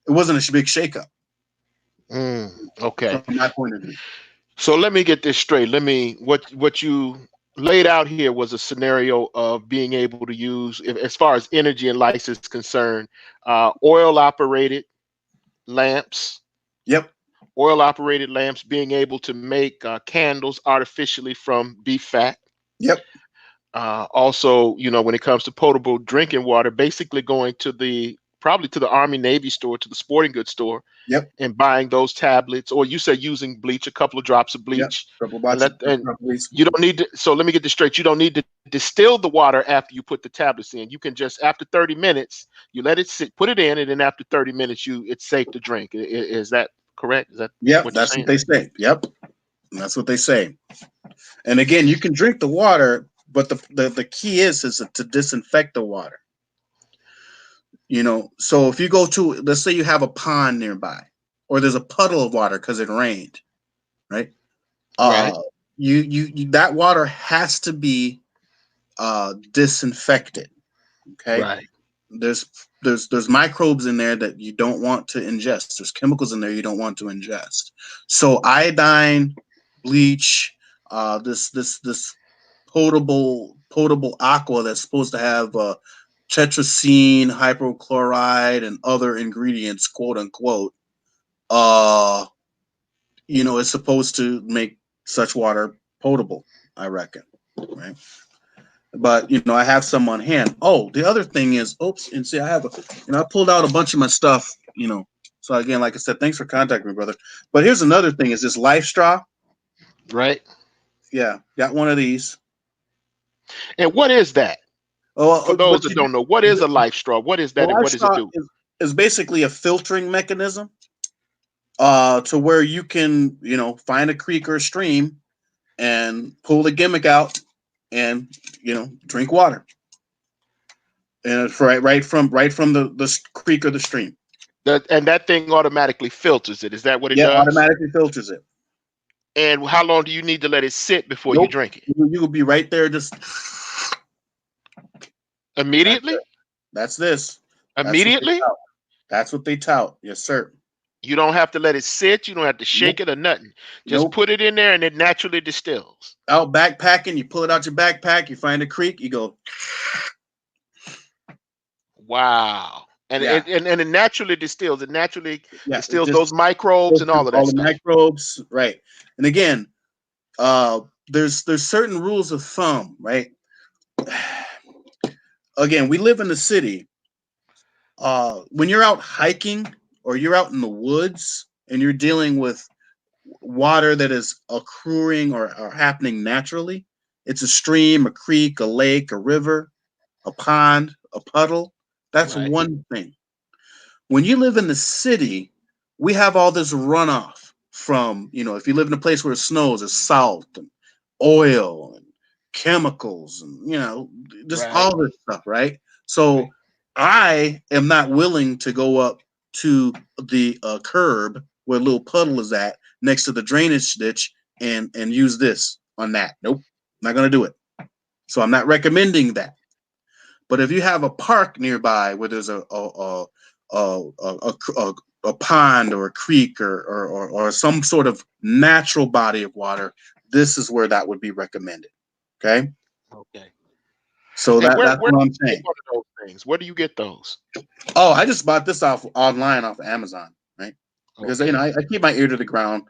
it wasn't a big shakeup Okay. from my point of view. So let me get this straight. What you laid out here was a scenario of being able to use, as far as energy and lights is concerned, oil operated lamps, Yep. being able to make candles artificially from beef fat. Yep. Also, when it comes to potable drinking water, basically going to the probably to the Army Navy store, to the sporting goods store, Yep. and buying those tablets, or you say using bleach, a couple of drops of Yep. bleach, Couple and boxes, you don't need to. So let me get this straight. You don't need to distill the water after you put the tablets in. You can just, after 30 minutes, you let it sit, put it in, and then after 30 minutes, it's safe to drink. Is that correct? Is that Yep, what you're that's what saying? they say. Yep, that's what they say. And again, you can drink the water, but the key is to disinfect the water. So if you go to, let's say you have a pond nearby, or there's a puddle of water because it rained, right? Right. Uh, you that water has to be disinfected. Okay, Right. there's there's microbes in there that you don't want to ingest. There's chemicals in there you don't want to ingest. So iodine, bleach, this potable aqua that's supposed to have tetracene, hypochloride, and other ingredients, quote unquote. Uh, it's supposed to make such water potable, I reckon, right? But I have some on hand. Oh, the other thing is, oops, and see, I have I pulled out a bunch of my stuff. So again, like I said, thanks for contacting me, brother. But here's another thing: is this life straw? Right. Yeah, got one of these. And what is that? For Oh, those but that don't know, what is a life straw? What is the that, and life what does it straw do? is basically a filtering mechanism, to where you can find a creek or a stream and pull the gimmick out and drink water, and it's right from the creek or the stream. And that thing automatically filters it. Is that what it Yeah, does? automatically filters it. And how long do you need to let it sit before you Nope. drink it? You will be right there. Just that's Immediately? it. That's this. That's what they Immediately? tout. That's what they tout. Yes, sir. You don't have to let it sit. You don't have to shake Nope. it or nothing. Just Nope. put it in there and it naturally distills. Out backpacking, you pull it out your backpack. You find a creek. You go. Wow. And Yeah. it naturally distills. It naturally Yeah. It distills just those microbes goes and through all of that all the stuff. microbes. Right. And again, there's certain rules of thumb. Right. Again, we live in the city. When you're out hiking or you're out in the woods and you're dealing with water that is accruing or happening naturally. It's a stream, a creek, a lake, a river, a pond, a puddle. That's Right. one thing. When you live in the city, we have all this runoff from, if you live in a place where it snows, it's salt and oil and chemicals and, just Right. all this stuff, right? So Right. I am not willing to go up to the curb where a little puddle is at next to the drainage ditch and use this on that. Nope, not gonna do it. So I'm not recommending that. But if you have a park nearby where there's a pond or a creek or some sort of natural body of water, this is where that would be recommended. Okay, Okay. so And where that's where what do I'm you get saying. one of those things? Where do you get those? Oh, I just bought this off online off Amazon, right? Because Okay. I keep my ear to the ground.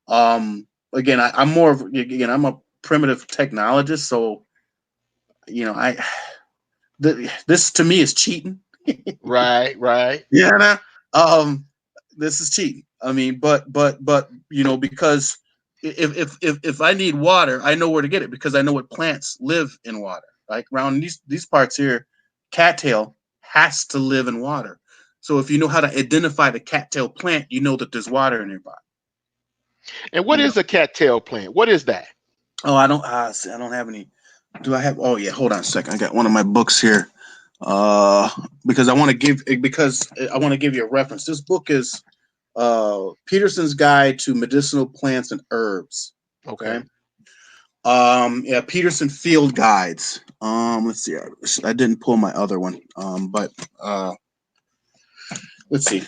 Again, I'm more of I'm a primitive technologist, so I this to me is cheating. Right. Right. Yeah, nah. um, this is cheating. I mean, but because if I need water, I know where to get it because I know what plants live in water. Like around these parts here, cattail has to live in water. So if you know how to identify the cattail plant, you know that there's water nearby. And what You know. is a cattail plant? What is that? Oh, I don't. See, I don't have any. Do I have? Oh yeah, hold on a second. I got one of my books here. Uh, because I want to give you a reference. This book is Peterson's Guide to Medicinal Plants and Herbs. Okay. Okay. Yeah, Peterson Field Guides. Let's see. I didn't pull my other one. But let's see.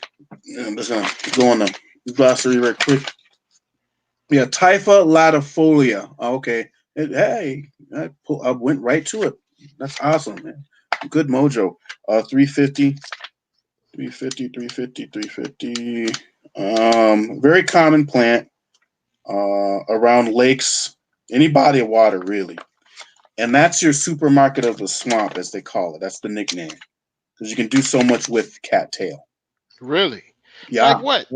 I'm just gonna go on the glossary real quick. Yeah, Typha latifolia. Okay. Hey, I went right to it. That's awesome, man. Good mojo. 350, 350, 350, 350. Very common plant around lakes, any body of water, really. And that's your supermarket of the swamp, as they call it. That's the nickname. Because you can do so much with cattail. Really? Like Yeah. what?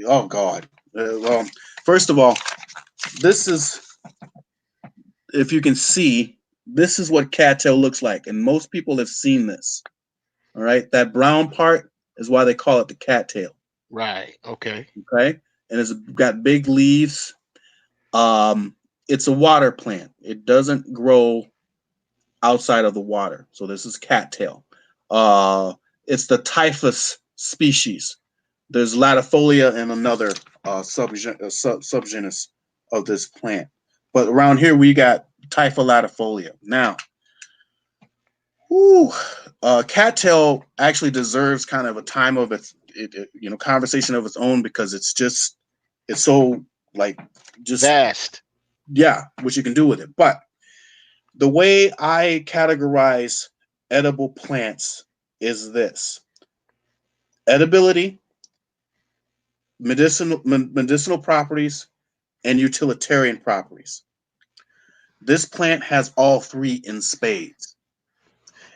Oh, God. Well, first of all, this is, if you can see, this is what cattail looks like. And most people have seen this. All right. That brown part is why they call it the cattail. Right. Okay. Okay. And it's got big leaves. It's a water plant. It doesn't grow outside of the water. So this is cattail. It's the typhus species. There's latifolia and another subgenus of this plant. But around here we got Typha latifolia. Now, cattail actually deserves kind of a time of conversation of its own because it's so like just Vast. yeah, what you can do with it. But the way I categorize edible plants is this: edibility, medicinal properties, and utilitarian properties. This plant has all three in spades.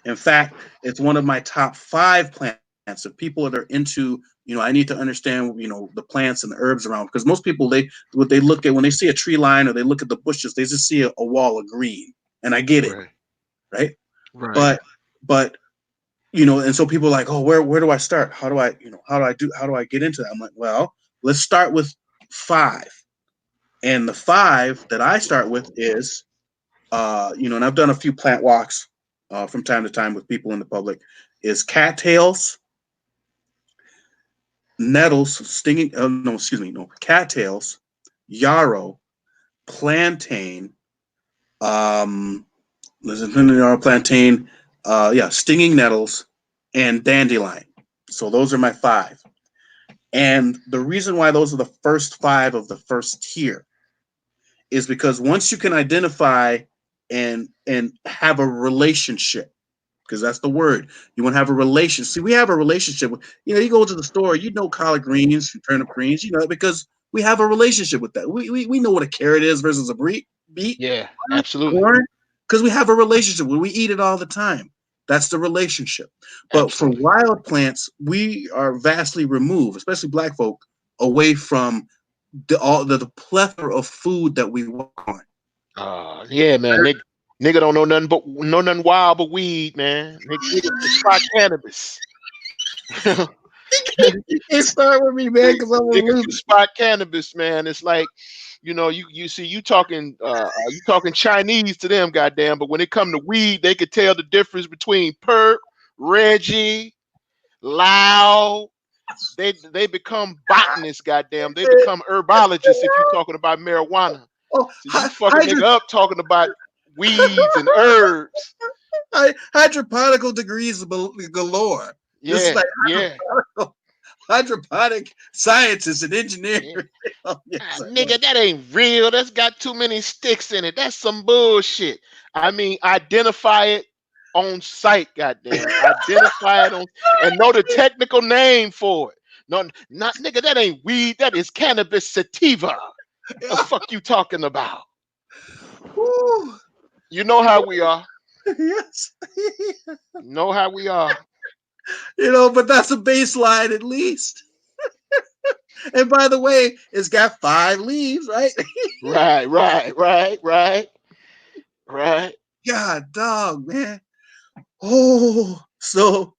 In fact, it's one of my top 5 plants. Of people that are into, I need to understand, the plants and the herbs around, because most people, what they look at when they see a tree line or they look at the bushes, they just see a wall of green, and I get it, Right. right? Right. But and so people are like, oh, where do I start? How do I get into that? I'm like, well, let's start with 5. And the 5 that I start with is, and I've done a few plant walks from time to time with people in the public, is cattails, nettles, cattails, yarrow, plantain, plantain, stinging nettles, and dandelion. So those are my 5. And the reason why those are the first 5 of the first tier is because once you can identify and have a relationship, because that's the word, you want to have a relationship. See, we have a relationship with, you go to the store, collard greens, turnip greens, because we have a relationship with that. We know what a carrot is versus a beet, Yeah. Absolutely. corn, because we have a relationship where we eat it all the time. That's the relationship. But for Absolutely. wild plants, we are vastly removed, especially Black folk, away from the plethora of food that we walk on. Yeah, man. Nigga don't know nothing wild but weed, man. Nigga can spot cannabis. You can't start with me, man, because I'm gonna Nigga lose can it. spot cannabis, man. It's like, you see, you talking Chinese to them, goddamn. But when it come to weed, they could tell the difference between Perp, Reggie, Lao. They become botanists, goddamn. They become herbologists if you're talking about marijuana. Oh, So you fuck a nigga up talking about weeds and herbs. hydroponical degrees galore. This is Yeah, like yeah. hydroponic scientists and engineers. Yeah. Oh, yes, Nigga, that ain't real. That's got too many sticks in it. That's some bullshit. I mean, identify it on site, goddamn. Identify it on and know the technical name for it. No, not nigga, that ain't weed. That is cannabis sativa. The fuck you talking about? Woo. You know how we are. Yes. You know how we are. But that's a baseline at least. And by the way, it's got 5 leaves, right? Right, right, right, right, right. God, dog, man. Oh, so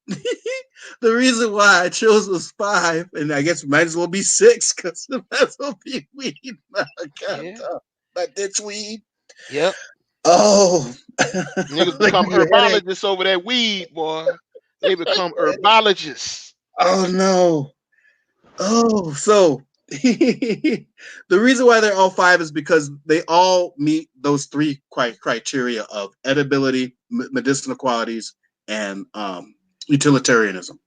the reason why I chose was 5, and I guess it might as well be 6 because that's what be weed. God, Yeah. dog. That ditch weed. Yep. Oh, Niggas like become your headache. herbologists over that weed, boy. They become herbologists. Oh no. Oh, so the reason why they're all five is because they all meet those three criteria of edibility, medicinal qualities, and utilitarianism.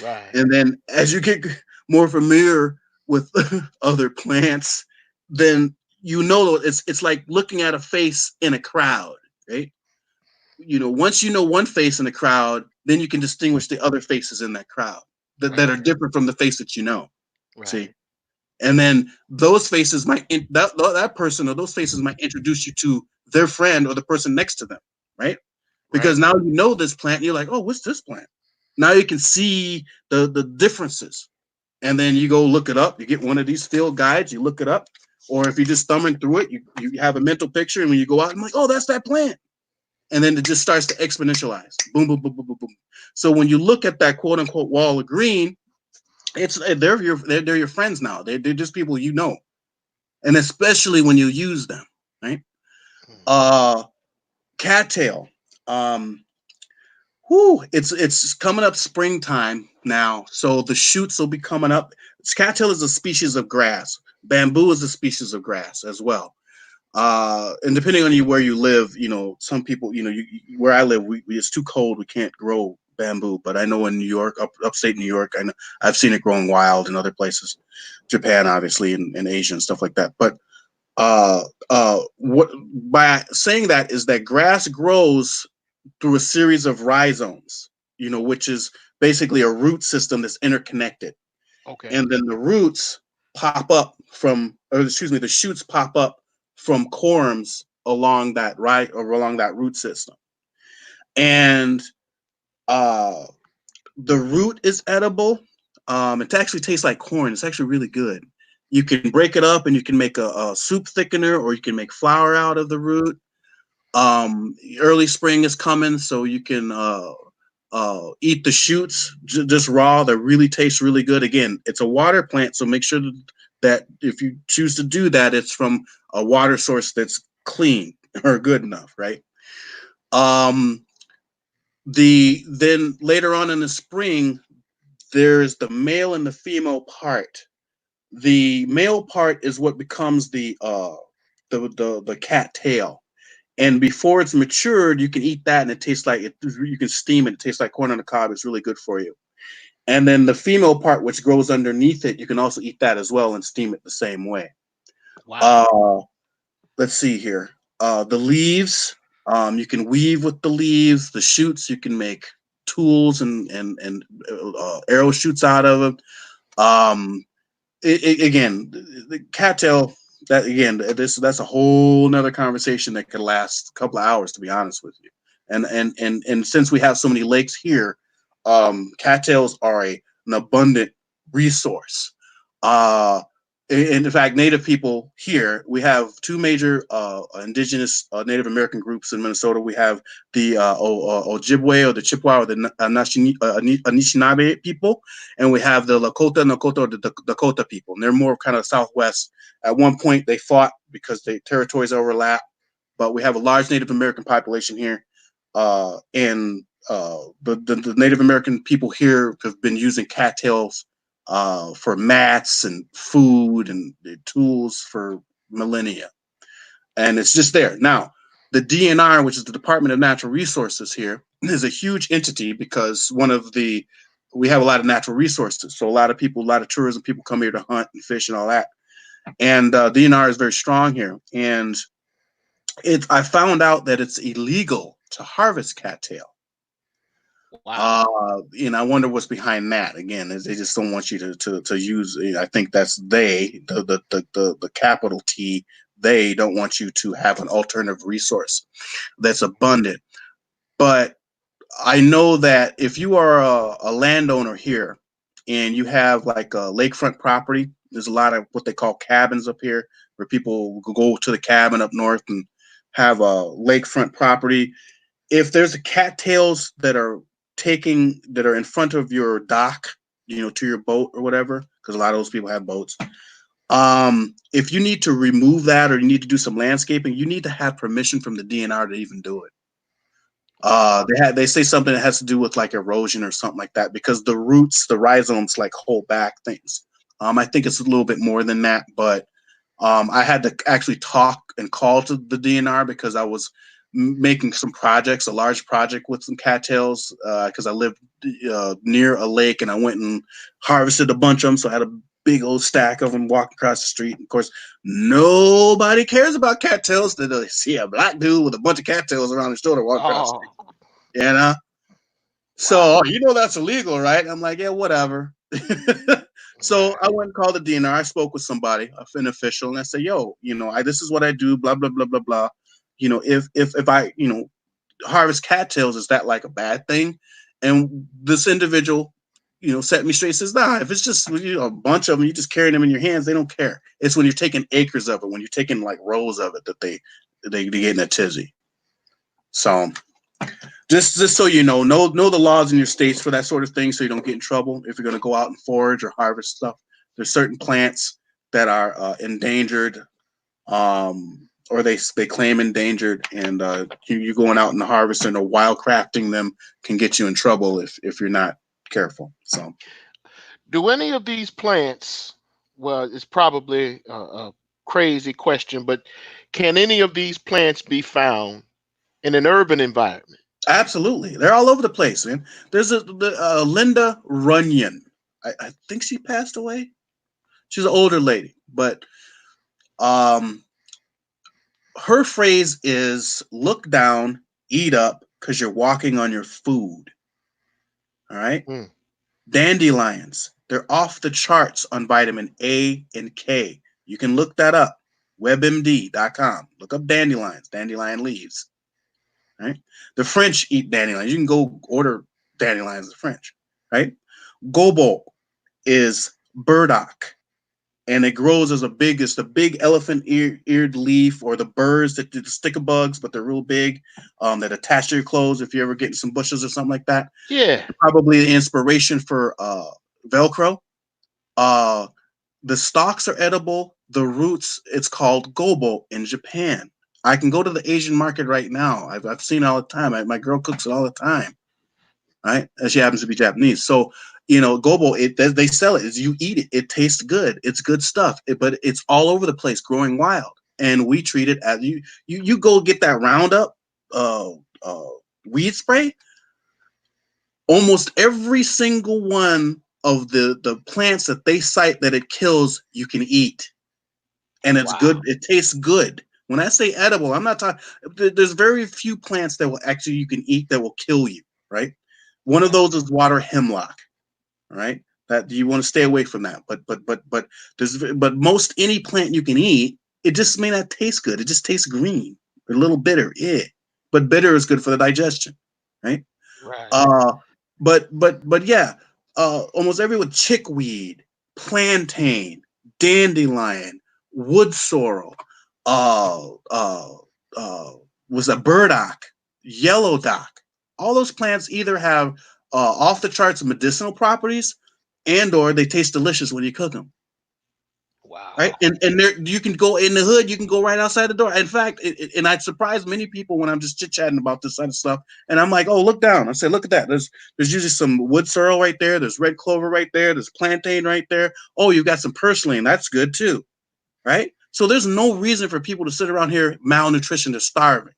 Right. And then as you get more familiar with other plants, then you know it's like looking at a face in a crowd, right? Once you know one face in a crowd, then you can distinguish the other faces in that crowd that are Right. different from the face that you know. See? Right. And then those faces that person or those faces might introduce you to their friend or the person next to them, right? Because Right. now you know this plant, and you're like, oh, what's this plant? Now you can see the differences, and then you go look it up. You get one of these field guides, you look it up, or if you're just thumbing through it, you have a mental picture, and when you go out, I'm like, oh, that's that plant, and then it just starts to exponentialize, boom, boom, boom, boom, boom, boom. So when you look at that quote unquote wall of green, they're your friends now. They're just people you know, and especially when you use them, right? Mm. Uh, Cattail. Um, whoo, it's coming up springtime now, so the shoots will be coming up. Cattail is a species of grass. Bamboo is a species of grass as well. And depending on where you live, some people, where I live, it's too cold. We can't grow bamboo. But I know in New York, upstate New York, I've seen it growing wild in other places, Japan, obviously, and Asia and stuff like that. But what by saying that is that grass grows through a series of rhizomes, which is basically a root system that's interconnected, Okay. and then the roots pop up from, or excuse me, the shoots pop up from corms along that right or along that root system, and uh, the root is edible. It actually tastes like corn. It's actually really good. You can break it up and you can make a soup thickener, or you can make flour out of the root. Early spring is coming, so you can eat the shoots just raw. They really taste really good. Again, it's a water plant, so make sure that if you choose to do that, it's from a water source that's clean or good enough, right? Um, then later on in the spring, there's the male and the female part. The male part is what becomes the cat tail, and before it's matured, you can eat that, and it tastes like it. You can steam it. It tastes like corn on the cob. It's really good for you. And then the female part, which grows underneath it, you can also eat that as well and steam it the same way. Wow. Uh, let's see here. The leaves, you can weave with the leaves. The shoots, you can make tools and arrow shoots out of them. Um, Again, the cattail. That again, that's a whole nother conversation that could last a couple of hours, to be honest with you. And since we have so many lakes here, cattails are an abundant resource. Uh, in fact, Native people here, we have two major indigenous Native American groups in Minnesota. We have the Ojibwe or the Chippewa or the Anishinaabe people, and we have the Lakota, Nakota, or the Dakota people. And they're more kind of southwest. At one point, they fought because the territories overlap, but we have a large Native American population here, and the Native American people here have been using cattails for mats and food and tools for millennia, and it's just there now. The DNR, which is the Department of Natural Resources here, is a huge entity because we have a lot of natural resources. So a lot of people, a lot of tourism people come here to hunt and fish and all that. And DNR is very strong here. And I found out that it's illegal to harvest cattail. Wow. I wonder what's behind that. Again, they just don't want you to use. I think that's the capital T. They don't want you to have an alternative resource that's abundant. But I know that if you are a landowner here and you have like a lakefront property, there's a lot of what they call cabins up here where people go to the cabin up north and have a lakefront property. If there's cattails that are in front of your dock, to your boat or whatever, because a lot of those people have boats. If you need to remove that or you need to do some landscaping, you need to have permission from the DNR to even do it. Wow. They say something that has to do with like erosion or something like that because the roots, the rhizomes, like hold back things. I think it's a little bit more than that, but I had to actually talk and call to the DNR because I was making some projects, a large project with some cattails, because I lived near a lake and I went and harvested a bunch of them. So I had a big old stack of them walking across the street. And of course, nobody cares about cattails. They see a black dude with a bunch of cattails around his shoulder walking across the Oh, street. You know? So, wow. oh, you know that's illegal, right? I'm like, yeah, whatever. So I Right. went and called the DNR. I spoke with somebody, an official, and I said, "Yo, this is what I do. Blah blah blah blah blah. If I harvest cattails, is that like a bad thing?" And this individual, set me straight. Says, "Nah, if it's just a bunch of them, you just carrying them in your hands. They don't care. It's when you're taking acres of it, when you're taking like rows of it, that they get in a tizzy." So just so you know the laws in your states for that sort of thing, so you don't get in trouble if you're going to go out and forage or harvest stuff. There's certain plants that are endangered, or they claim endangered, and you going out and harvesting or wildcrafting them can get you in trouble if you're not careful. So Do any of these plants, well, it's probably a crazy question, but can any of these plants be found in an urban environment? absolutely, they're all over the place, man. There's Linda Runyon. I think she passed away. She's an older lady, but um her phrase is look down, eat up, because you're walking on your food. All right. Hmm. Dandelions, they're off the charts on vitamin A and K. You can look that up. WebMD.com. Look up dandelions, dandelion leaves. Right. The French eat dandelions. You can go order dandelions the French. Right. Gobo is burdock, and it grows as it's the big elephant eared leaf, or the burrs that do the sticker bugs, but they're real big, that attach to your clothes if you're ever getting some bushes or something like that. Yeah. Probably the inspiration for Velcro. Uh, the stalks are edible. The roots, it's called gobo in Japan. I can go to the Asian market right now. I've seen it all the time. My girl cooks it all the time, right? And she happens to be Japanese. So, gobo, they sell it. You eat it. It tastes good. It's good stuff. But it's all over the place, growing wild. And we treat it as you go get that Roundup uh, uh, weed spray. Almost every single one of the plants that they cite that it kills, you can eat, and it's good. Wow. It tastes good. When I say edible, I'm not talking. There's very few plants that will actually you can eat that will kill you. Right. One of Right. those is water hemlock. Right. That you want to stay away from that. But most any plant you can eat, it just may not taste good. It just tastes green, a little bitter. Yeah. But bitter is good for the digestion. Right. Right. Uh, but yeah, almost everyone chickweed, plantain, dandelion, wood sorrel, uh, uh, uh, was a burdock, yellow dock. All those plants either have off the charts medicinal properties, and or they taste delicious when you cook them. Right, Wow. and there you can go in the hood. You can go right outside the door. In fact, and I'd surprise many people when I'm just chit chatting about this kind of stuff, and I'm like, "Oh, look down." I say, "Look at that. There's usually some wood sorrel right there. There's red clover right there. There's plantain right there. Oh, you've got some purslane. That's good too, right?" So there's no reason for people to sit around here malnutrition or starving,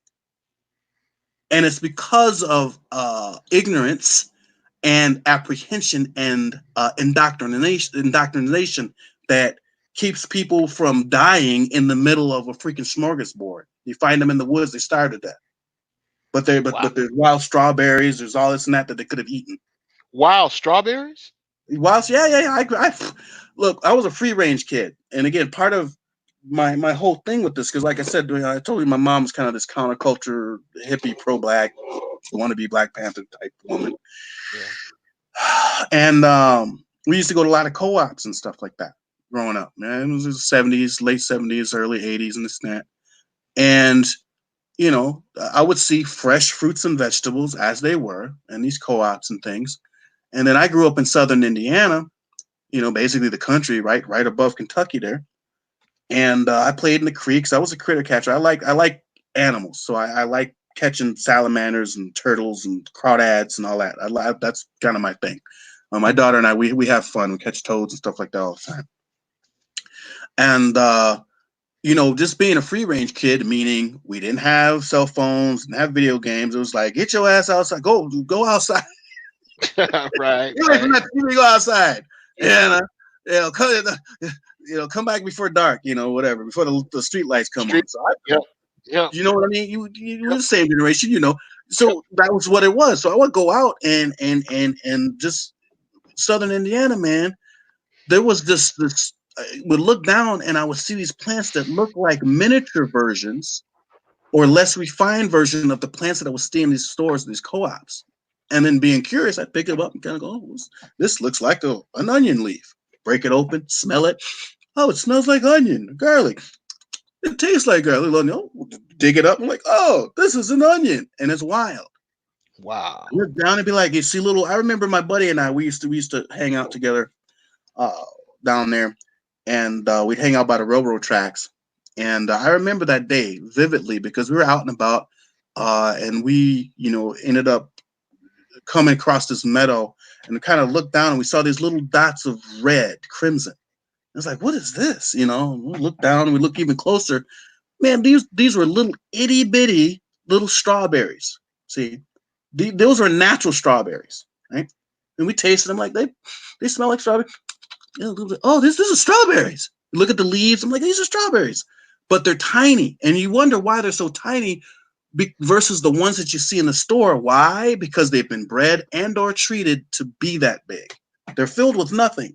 and it's because of ignorance and apprehension and indoctrination that keeps people from dying in the middle of a freaking smorgasbord. You find them in the woods, they starve to death. Wow. But there's wild strawberries, there's all this and that they could have eaten. Wild strawberries? Whilst, yeah. Look, I was a free range kid, and again, part of my whole thing with this, because like I said, I told you my mom was kind of this counterculture hippie, pro black, want to be Black Panther type woman. Yeah. And we used to go to a lot of co-ops and stuff like that growing up. Man, it was the 70s, late 70s, early 80s, and this and that. And I would see fresh fruits and vegetables as they were in these co-ops and things. And then I grew up in southern Indiana, basically the country, right above Kentucky there. And I played in the creeks. I was a critter catcher. I like animals, so I like catching salamanders and turtles and crawdads and all that. That's kind of my thing. My daughter and I, we have fun. We catch toads and stuff like that all the time. And just being a free range kid, meaning we didn't have cell phones, didn't have video games. It was like, get your ass outside, go outside. Right, Get away from right. that TV, go outside. And come, come back before dark, whatever, before the street lights come Street. on. So Yep, yep, you know what I mean? You were yep, the same generation, yep. So that was what it was. So I would go out and just Southern Indiana, man. There was this. I would look down and I would see these plants that look like miniature versions or less refined version of the plants that I would see in these stores, these co-ops. And then being curious, I'd pick it up and kind of go, oh, this looks like an onion leaf. Break it open, smell it. Oh, it smells like onion, garlic. It tastes like garlic. Dig it up. I'm like, oh, this is an onion. And it's wild. I Wow. look down and be like, you see I remember my buddy and I, we used to hang out together uh, down there, and we'd hang out by the railroad tracks. And I remember that day vividly because we were out and about, and we, ended up coming across this meadow and kind of looked down and we saw these little dots of red, crimson. I was like, what is this? We look down and we look even closer. Man, these were little itty bitty little strawberries. See, those were natural strawberries, right? And we tasted them like they smell like strawberries. Oh, this is strawberries. You look at the leaves. I'm like, these are strawberries, but they're tiny, and you wonder why they're so tiny versus the ones that you see in the store. Why? Because they've been bred and or treated to be that big. They're filled with nothing,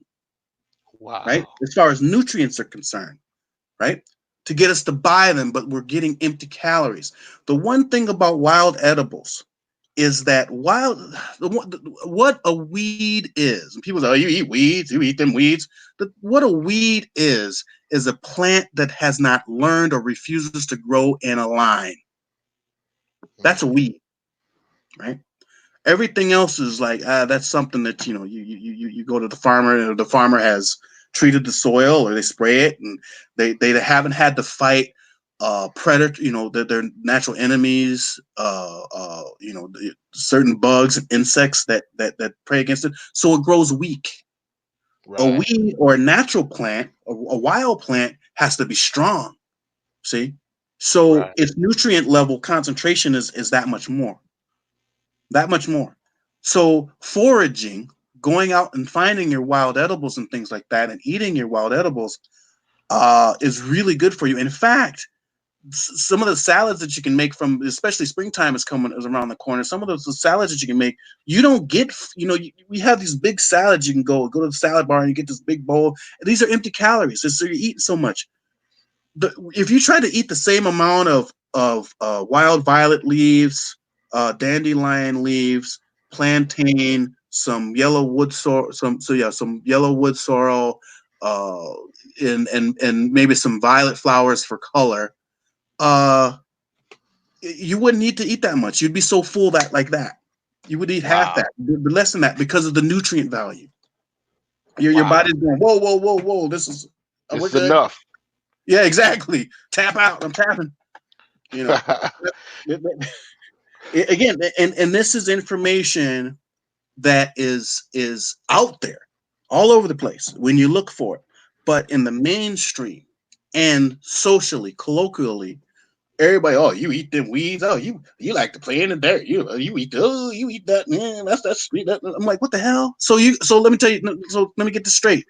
right? Wow. As far as nutrients are concerned, right? To get us to buy them, but we're getting empty calories. The one thing about wild edibles is that what a weed is, and people say, oh, you eat weeds, you eat them weeds. What a weed is a plant that has not learned or refuses to grow in a line. That's a Mm. weed, right? Everything else is like that's something that you go to the farmer and the farmer has treated the soil or they spray it and they haven't had to fight predator, their natural enemies, certain bugs and insects that prey against it, so it grows weak. A Right. weed or a natural plant, a wild plant, has to be strong. See, so Right. its nutrient level concentration is that much more. So foraging, going out and finding your wild edibles and things like that, and eating your wild edibles is really good for you. In fact, some of the salads that you can make from, especially springtime is around the corner. Some of those salads that you can make, you don't get. We have these big salads. You can go to the salad bar and you get this big bowl. These are empty calories. So you're eating so much. If you try to eat the same amount of wild violet leaves, dandelion leaves, plantain, some yellow wood sorrel, some yellow wood sorrel, uh, and maybe some violet flowers for color. Uh, you wouldn't need to eat that much. You'd be so full that you would eat half Wow. that, less than that, because of the nutrient value. Your Wow. body's going, whoa, whoa, whoa, whoa. We're This is good. enough. Yeah, exactly. Tap out. I'm tapping. You know. Again, and this is information that is out there, all over the place when you look for it. But in the mainstream and socially, colloquially, everybody, oh, you eat them weeds. Oh, you like to play in the dirt. You eat that. Man, that's sweet. I'm like, what the hell? So let me tell you. So let me get this straight.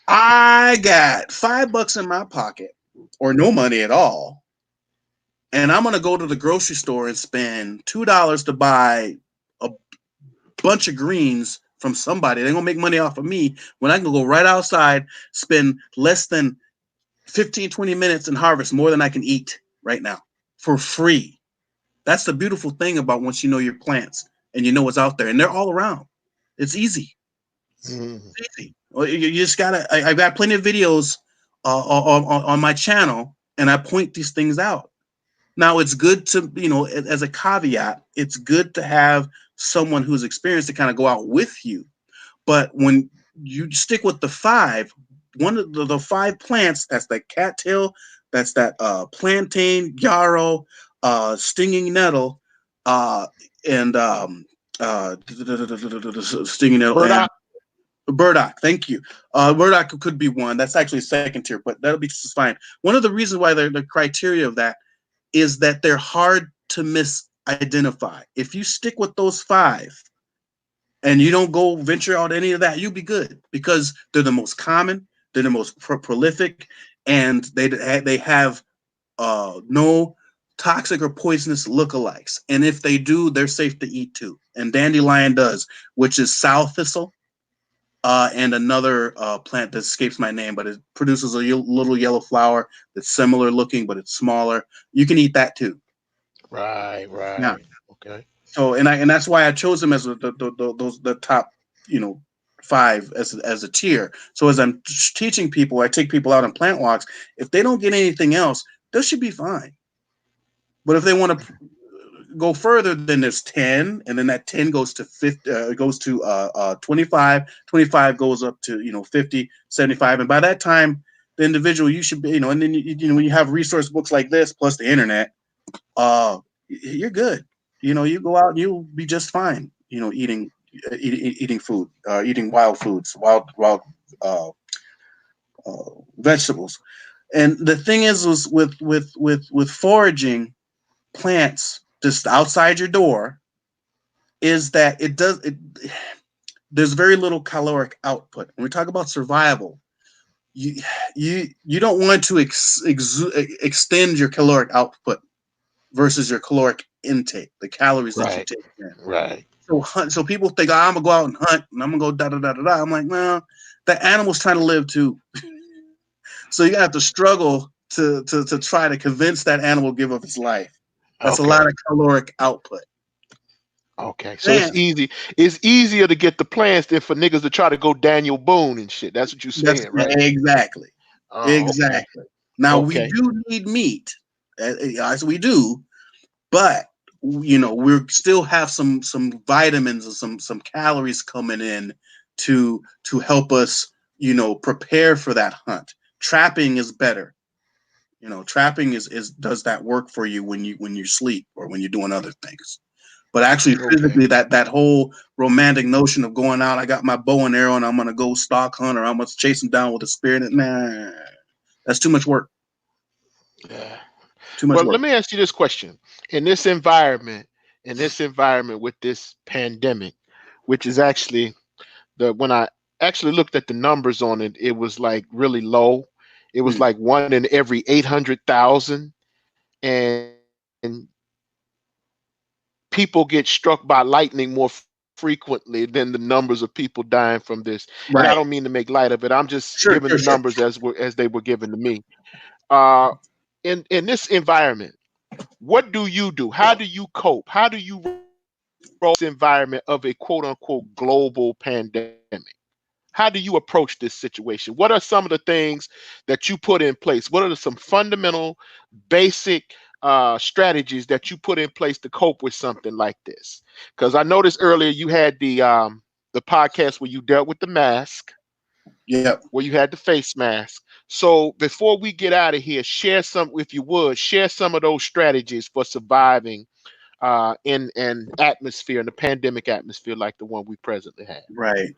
I got $5 in my pocket, or no money at all, and I'm gonna go to the grocery store and spend $2 to buy a bunch of greens from somebody. They're gonna make money off of me when I can go right outside, spend less than 15, 20 minutes and harvest more than I can eat right now for free. That's the beautiful thing about once you know your plants and you know what's out there, and they're all around. It's easy. Mm. It's easy. Well, you just gotta. I've got plenty of videos on my channel, and I point these things out. Now, it's good to, as a caveat, it's good to have someone who's experienced to kind of go out with you. But when you stick with the five, one of the five plants, that's that cattail, that's that plantain, yarrow, stinging nettle, uh, and stinging nettle and Burdock. burdock. Thank you. Burdock could be one. That's actually second tier, but that'll be just fine. One of the reasons why the criteria of that is that they're hard to misidentify. If you stick with those five and you don't go venture out any of that, you'll be good because they're the most common, they're the most prolific, and they have no toxic or poisonous lookalikes. And if they do, they're safe to eat too. And dandelion does, which is sow thistle, and another plant that escapes my name, but it produces a little yellow flower that's similar looking, but it's smaller. You can eat that too. Right, Yeah. right. Okay. So and that's why I chose them as the top, you know, five as a tier. So as I'm teaching people, I take people out on plant walks. If they don't get anything else, they should be fine. But if they want to go further, then there's 10, and then that 10 goes to 50, goes to 25. 25 goes up to 50, 75, and by that time, the individual you should be, and then when you have resource books like this plus the internet, you're good. You go out, and you'll be just fine. Eating food, eating wild foods, wild uh, vegetables. And the thing is with foraging plants just outside your door is that there's very little caloric output. When we talk about survival, you you don't want to extend your caloric output versus your caloric intake, the calories that you Right, take in. right. So people think, I'm gonna go out and hunt and I'm gonna go da da da da da. I'm like, no, the animal's trying to live too. So you have to struggle to try to convince that animal to give up its life. That's a lot Okay. of caloric output. Okay. So it's Man, easy. It's easier to get the plans than for niggas to try to go Daniel Boone and shit. That's what you're that's saying, right? exactly. Oh, okay. Exactly. Now we Okay. do need meat, as we do, but we still have some vitamins and some calories coming in to help us prepare for that hunt. Trapping is better. Trapping is does that work for you when you sleep or when you're doing other things. But actually, Okay. physically, that whole romantic notion of going out, I got my bow and arrow, and I'm gonna go stalk hunt, or I'm gonna chase him down with a spear. Nah, that's too much work. Yeah. Too much Well, let work. me ask you this question. In this environment with this pandemic, which is actually when I actually looked at the numbers on it, it was like really low. It was Mm, like one in every 800,000, and people get struck by lightning more frequently than the numbers of people dying from this. And I don't right. mean to make light of it. I'm just Sure. giving the Sure. Sure. numbers as they were given to me. Uh, in this environment, what do you do? How do you cope? How do you roll this environment of a quote unquote global pandemic? How do you approach this situation? What are some of the things that you put in place? What are some fundamental, basic strategies that you put in place to cope with something like this? Because I noticed earlier you had the podcast where you dealt with the mask, Yep. where you had the face mask. So before we get out of here, if you would, share some of those strategies for surviving in an atmosphere, in a pandemic atmosphere like the one we presently have. Right.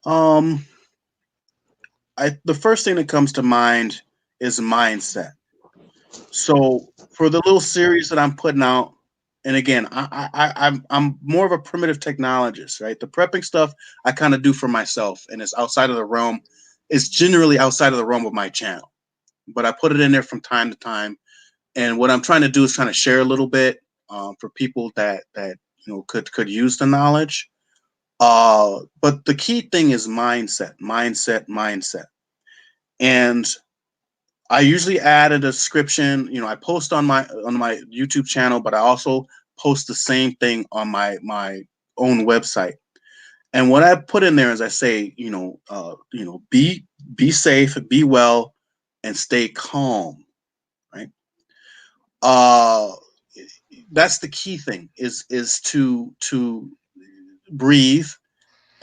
Um. The first thing that comes to mind is mindset. So for the little series that I'm putting out, and again, I'm more of a primitive technologist, right? The prepping stuff I kind of do for myself, and it's outside of the realm. It's generally outside of the realm of my channel, but I put it in there from time to time. And what I'm trying to do is trying to share a little bit for people that could use the knowledge. But the key thing is mindset, mindset, mindset, and I usually add a description. I post on my YouTube channel, but I also post the same thing on my own website. And what I put in there is I say, be safe, be well, and stay calm. Right. Uh, that's the key thing is to breathe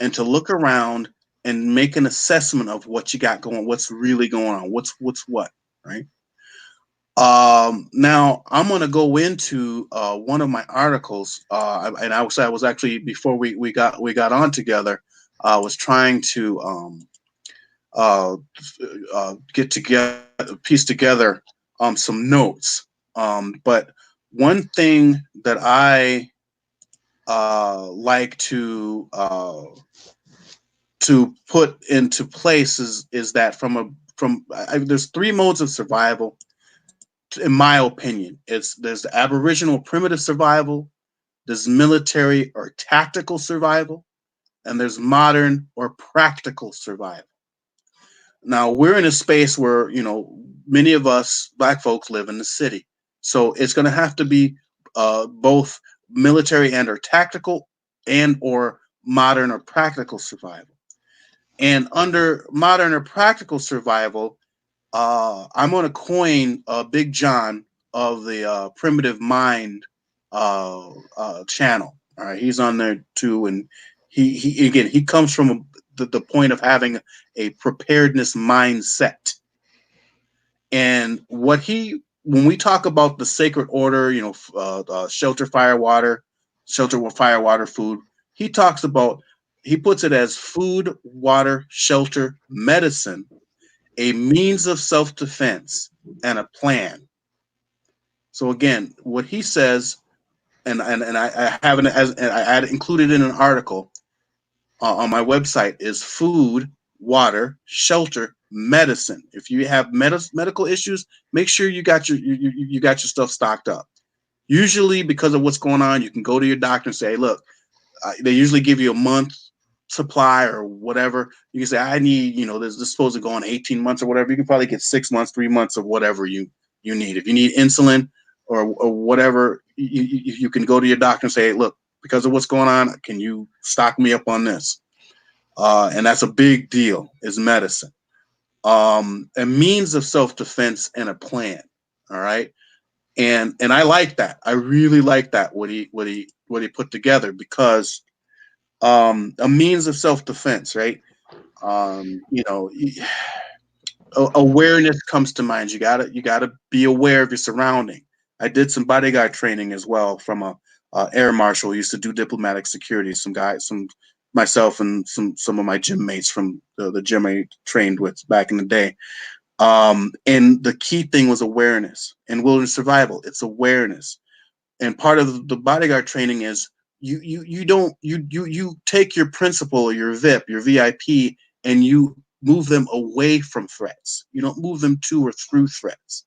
and to look around and make an assessment of what you got going, what's really going on, what's what, right? Now I'm going to go into one of my articles, and I was actually before we got on together, I was trying to uh, get together, piece together some notes. But one thing that I like to put into place is that there's three modes of survival in my opinion. There's the Aboriginal primitive survival, there's military or tactical survival, and there's modern or practical survival. Now we're in a space where many of us Black folks live in the city, so it's going to have to be both military and or tactical and or modern or practical survival. And under modern or practical survival, I'm going to coin Big John of the Primitive Mind channel. All right, he's on there too, and he again he comes from the point of having a preparedness mindset. And when we talk about the sacred order, shelter, fire, water, shelter, fire, water, food, he talks about he puts it as food, water, shelter, medicine, a means of self-defense, and a plan. So again, what he says, and I have it as and I had included in an article on my website is food, water, shelter, medicine. If you have medical issues, make sure you got your stuff stocked up. Usually, because of what's going on, you can go to your doctor and say, hey, "Look, they usually give you a month supply or whatever. You can say, I need, this is supposed to go on 18 months or whatever. You can probably get 6 months, 3 months of whatever you need. If you need insulin or whatever, you can go to your doctor and say, hey, look, because of what's going on, can you stock me up on this? And that's a big deal is medicine. A means of self-defense and a plan. All right. And I like that. I really like that what he put together because a means of self-defense, right? Um, you know, Awareness comes to mind. You gotta be aware of your surrounding. I did some bodyguard training as well from a air marshal who used to do diplomatic security. Some guys, some myself and some of my gym mates from the gym I trained with back in the day. And the key thing was awareness and wilderness survival. It's awareness, and part of the bodyguard training is you don't you take your principal or your VIP, your VIP, and you move them away from threats. You don't move them to or through threats.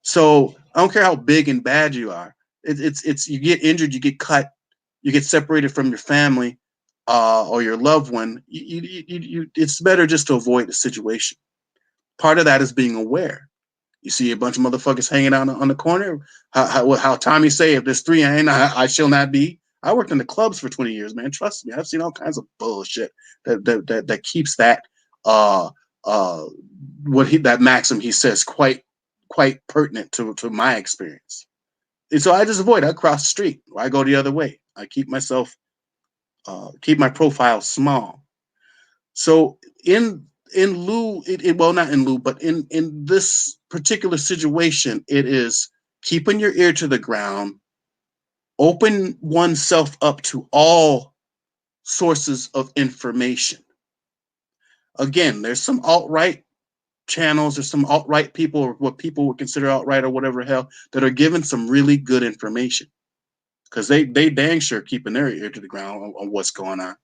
So I don't care how big and bad you are. It's you get injured, you get cut, you get separated from your family or your loved one. It's better just to avoid the situation. Part of that is being aware. You see a bunch of motherfuckers hanging out on the corner. How Tommy say, if there's three, I shall not be. I worked in the clubs for 20 years, man. Trust me, I've seen all kinds of bullshit that keeps that uh uh that maxim he says quite pertinent to my experience. And so I just avoid. I cross the street or I go the other way. I keep my profile small. So in lieu, well, not in lieu, but in this particular situation, it is keeping your ear to the ground, open oneself up to all sources of information. Again, there's some alt-right channels, there's some alt-right people, or what people would consider alt-right or whatever hell, that are giving some really good information because they dang sure keeping their ear to the ground on what's going on.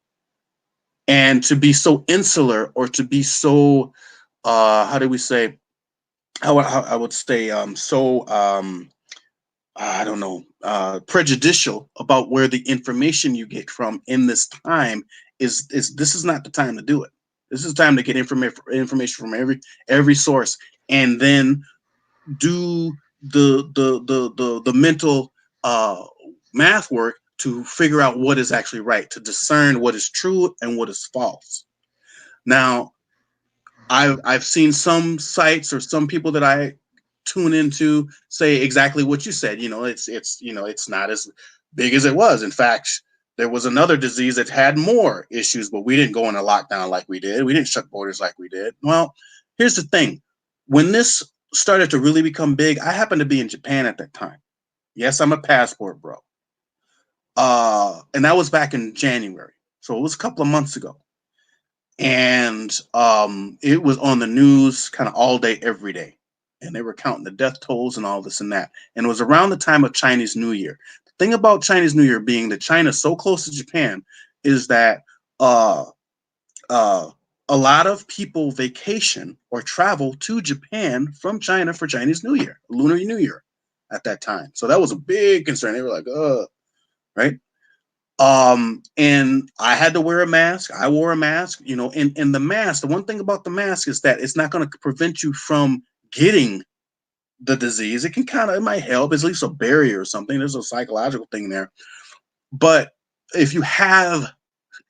And to be so insular or to be so how do we say I would say I don't know prejudicial about where the information you get from in this time is this is not the time to do it. This is time to get information from every source and then do the mental math work to figure out what is actually right, to discern what is true and what is false. Now, I've seen some sites or some people that I tune into say exactly what you said. It's not as big as it was. In fact, there was another disease that had more issues, but we didn't go into lockdown like we did. We didn't shut borders like we did. Well, here's the thing: when this started to really become big, I happened to be in Japan at that time. Yes, I'm a passport bro. And that was back in January. So it was a couple of months ago. And it was on the news kind of all day, every day. And they were counting the death tolls and all this and that. And it was around the time of Chinese New Year. The thing about Chinese New Year being that China's so close to Japan is that uh, uh, a lot of people vacation or travel to Japan from China for Chinese New Year, Lunar New Year at that time. So that was a big concern. They were like, right? And I had to wear a mask. I wore a mask, and the mask, the one thing about the mask is that it's not going to prevent you from getting the disease. It can it might help. It's at least a barrier or something. There's a psychological thing there. But if you have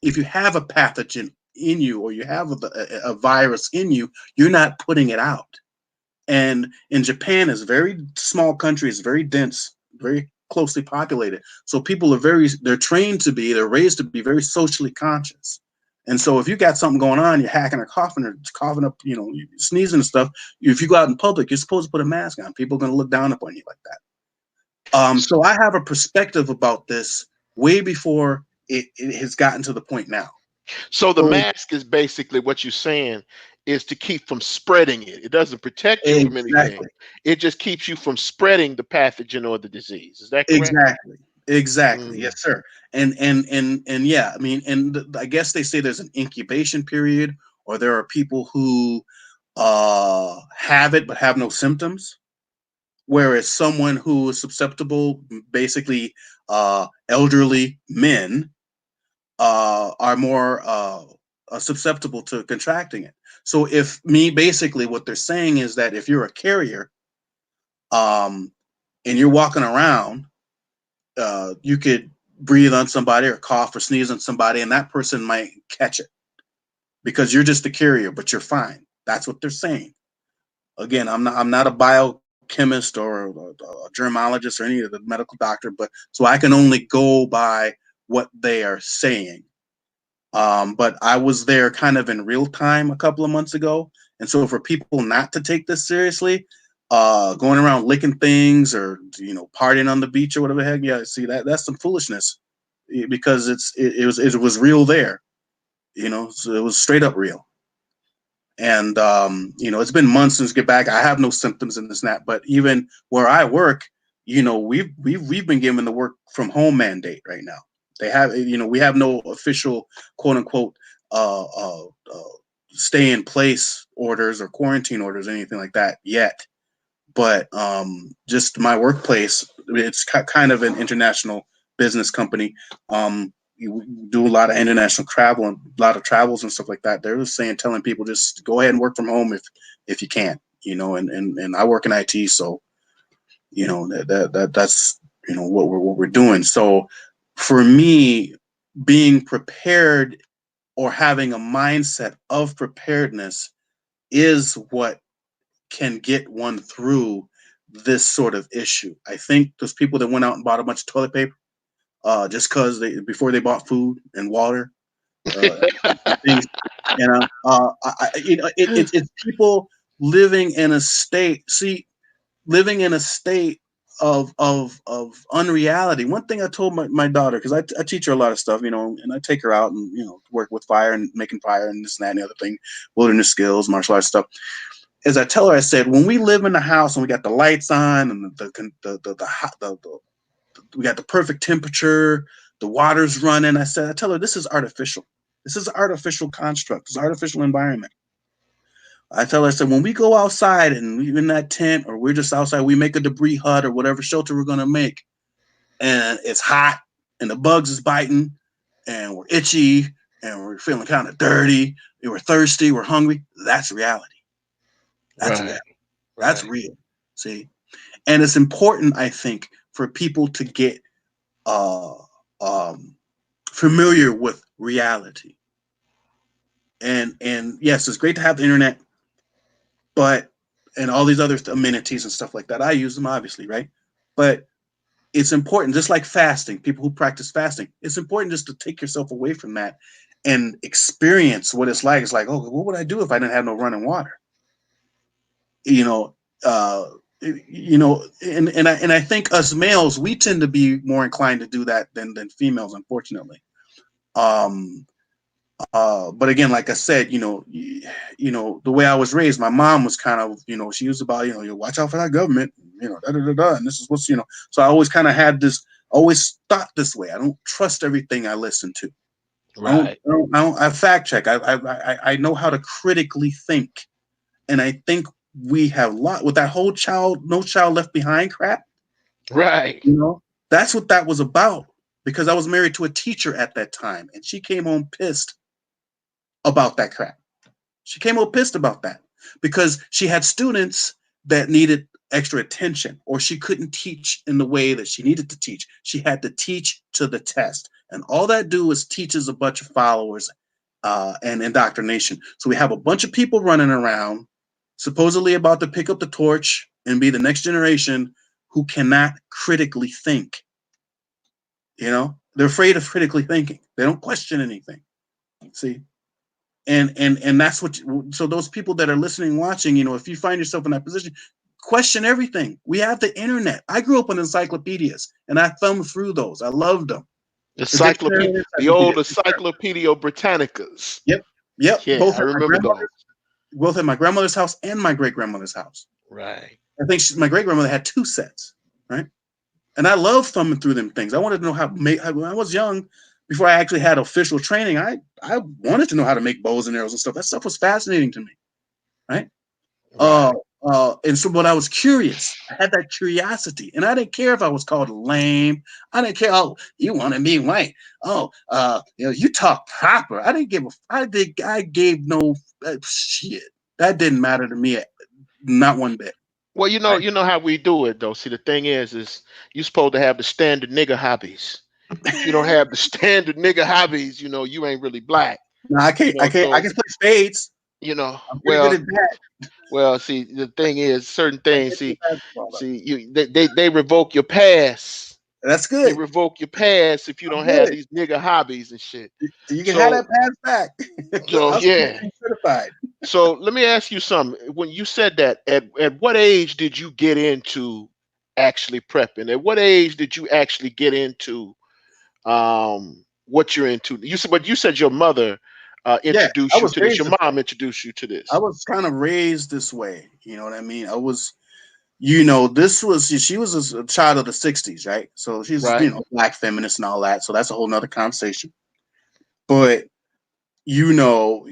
a pathogen in you, or you have a virus in you, you're not putting it out. And in Japan, it's a very small country. It's very dense, very closely populated. So people they're trained to be, they're raised to be very socially conscious. And so if you got something going on, you're hacking or coughing up, sneezing and stuff. If you go out in public, you're supposed to put a mask on. People are going to look down upon you like that. So I have a perspective about this way before it has gotten to the point now. So the So mask is basically what you're saying is to keep from spreading it. It doesn't protect you from anything. exactly. It just keeps you from spreading the pathogen or the disease. Is that correct? Exactly. Exactly. Mm. Yes, sir. And yeah, I mean, I guess they say there's an incubation period, or there are people who have it but have no symptoms, whereas someone who is susceptible, basically elderly men, are more susceptible to contracting it. So if me, basically what they're saying is that if you're a carrier, um, and you're walking around, you could breathe on somebody or cough or sneeze on somebody, and that person might catch it because you're just the carrier, but you're fine. That's what they're saying. Again, I'm not a biochemist or a germologist or any of the medical doctor, but so I can only go by what they are saying. But I was there kind of in real time a couple of months ago, and so for people not to take this seriously, going around licking things or partying on the beach or whatever the heck, yeah, see that's some foolishness because it was real there, so it was straight up real. And it's been months since get back. I have no symptoms in this and that, but even where I work, we've been given the work from home mandate right now. They have, we have no official quote unquote uh, uh, uh, stay in place orders or quarantine orders, or anything like that yet. But just my workplace, it's kind of an international business company. You do a lot of international travel and a lot of travels and stuff like that. They're just telling people just go ahead and work from home if you can, and I work in IT, so that's what we're doing. So for me, being prepared or having a mindset of preparedness is what can get one through this sort of issue. I think those people that went out and bought a bunch of toilet paper, just because before they bought food and water, and things, it's people living in a state. See, living in a state of unreality. One thing I told my daughter, because I teach her a lot of stuff, and I take her out and work with fire and making fire and this and that and the other thing, wilderness skills, martial arts stuff. As I tell her, I said, when we live in the house and we got the lights on and we got the perfect temperature, the water's running. I tell her, this is artificial. This is an artificial construct. It's an artificial environment. I tell her, I said, when we go outside and we're in that tent or we're just outside, we make a debris hut or whatever shelter we're going to make, and it's hot and the bugs is biting and we're itchy and we're feeling kind of dirty and we're thirsty, we're hungry. That's reality. That's Right, reality. That's right. real. See? And it's important, I think, for people to get uh, um, familiar with reality. And yes, it's great to have the internet, but and all these other amenities and stuff like that. I use them obviously, right? But it's important, just like fasting. People who practice fasting, it's important just to take yourself away from that and experience what it's like. It's like, oh, what would I do if I didn't have no running water? uh, you know, and I think us males, we tend to be more inclined to do that than females, unfortunately. Um, but again, like I said, the way I was raised, my mom was kind of, she was about, you watch out for that government, da da da da, and this is what's, So I always kind of had this, always thought this way. I don't trust everything I listen to. Right. I fact check. I know how to critically think, and I think we have lot with that whole no child left behind crap. Right. That's what that was about. Because I was married to a teacher at that time, and she came home pissed about that crap. She came home pissed about that because she had students that needed extra attention, or she couldn't teach in the way that she needed to teach. She had to teach to the test, and all that do is teaches a bunch of followers and indoctrination. So we have a bunch of people running around, supposedly about to pick up the torch and be the next generation, who cannot critically think. They're afraid of critically thinking. They don't question anything. See, and that's what. So those people that are listening, watching, if you find yourself in that position, question everything. We have the internet. I grew up on encyclopedias, and I thumbed through those. I loved them. The dictionary, The old encyclopedia. Encyclopedia Britannicas. Yep, yep. Yeah, I remember those. Both at my grandmother's house and my great grandmother's house. Right. I think my great grandmother had 2 sets, right? And I love thumbing through them things. I wanted to know how to make. When I was young, before I actually had official training, I wanted to know how to make bows and arrows and stuff. That stuff was fascinating to me, right? Right. And so, but I was curious. I had that curiosity, and I didn't care if I was called lame. I didn't care. Oh, you want to be white? Oh, you talk proper. I didn't give a. I gave no shit. That didn't matter to me, not one bit. Well, Right? you know how we do it though. See, the thing is you supposed to have the standard nigga hobbies. If you don't have the standard nigga hobbies, you ain't really black. No, I can't. I can't. I So can play spades. I'm pretty good well, at that. see, the thing is, certain I things. can't play basketball though. They revoke your pass. That's They good. revoke your pass if you I'm don't have good. these nigga hobbies and shit. You can have So, that pass back. I'll still yeah. be certified. So let me ask you something. When you said that, at what age did you get into actually prepping? At what age did you actually get into what you're into? But you said your mother Yeah, I introduced you was to this. raised Your this way. mom introduced you to I this. was kind of raised this way. You know what I mean? I was, she was a child of the '60s, right? So she's, Right. black feminist and all that. So that's a whole nother conversation. But you know,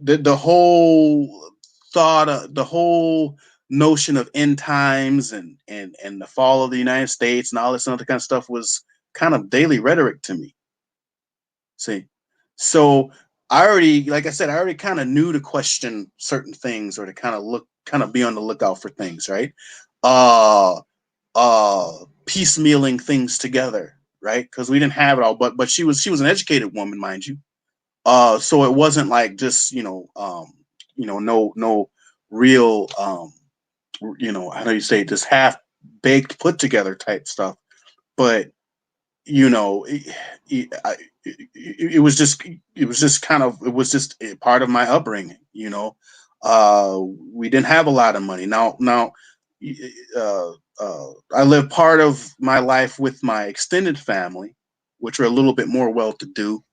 the whole the whole notion of end times and the fall of the United States and all this other kind of stuff was kind of daily rhetoric to me. See, so like I said, I already kind of knew to question certain things or to kind of be on the lookout for things, right? Uh, Piecemealing things together, right? Because we didn't have it all, but she was an educated woman, mind you. So it wasn't like just no real how do you say, just half baked put together type stuff. But you know, it was just kind of it was just a part of my upbringing. We didn't have a lot of money. Now, uh, I lived part of my life with my extended family, which are a little bit more well to do.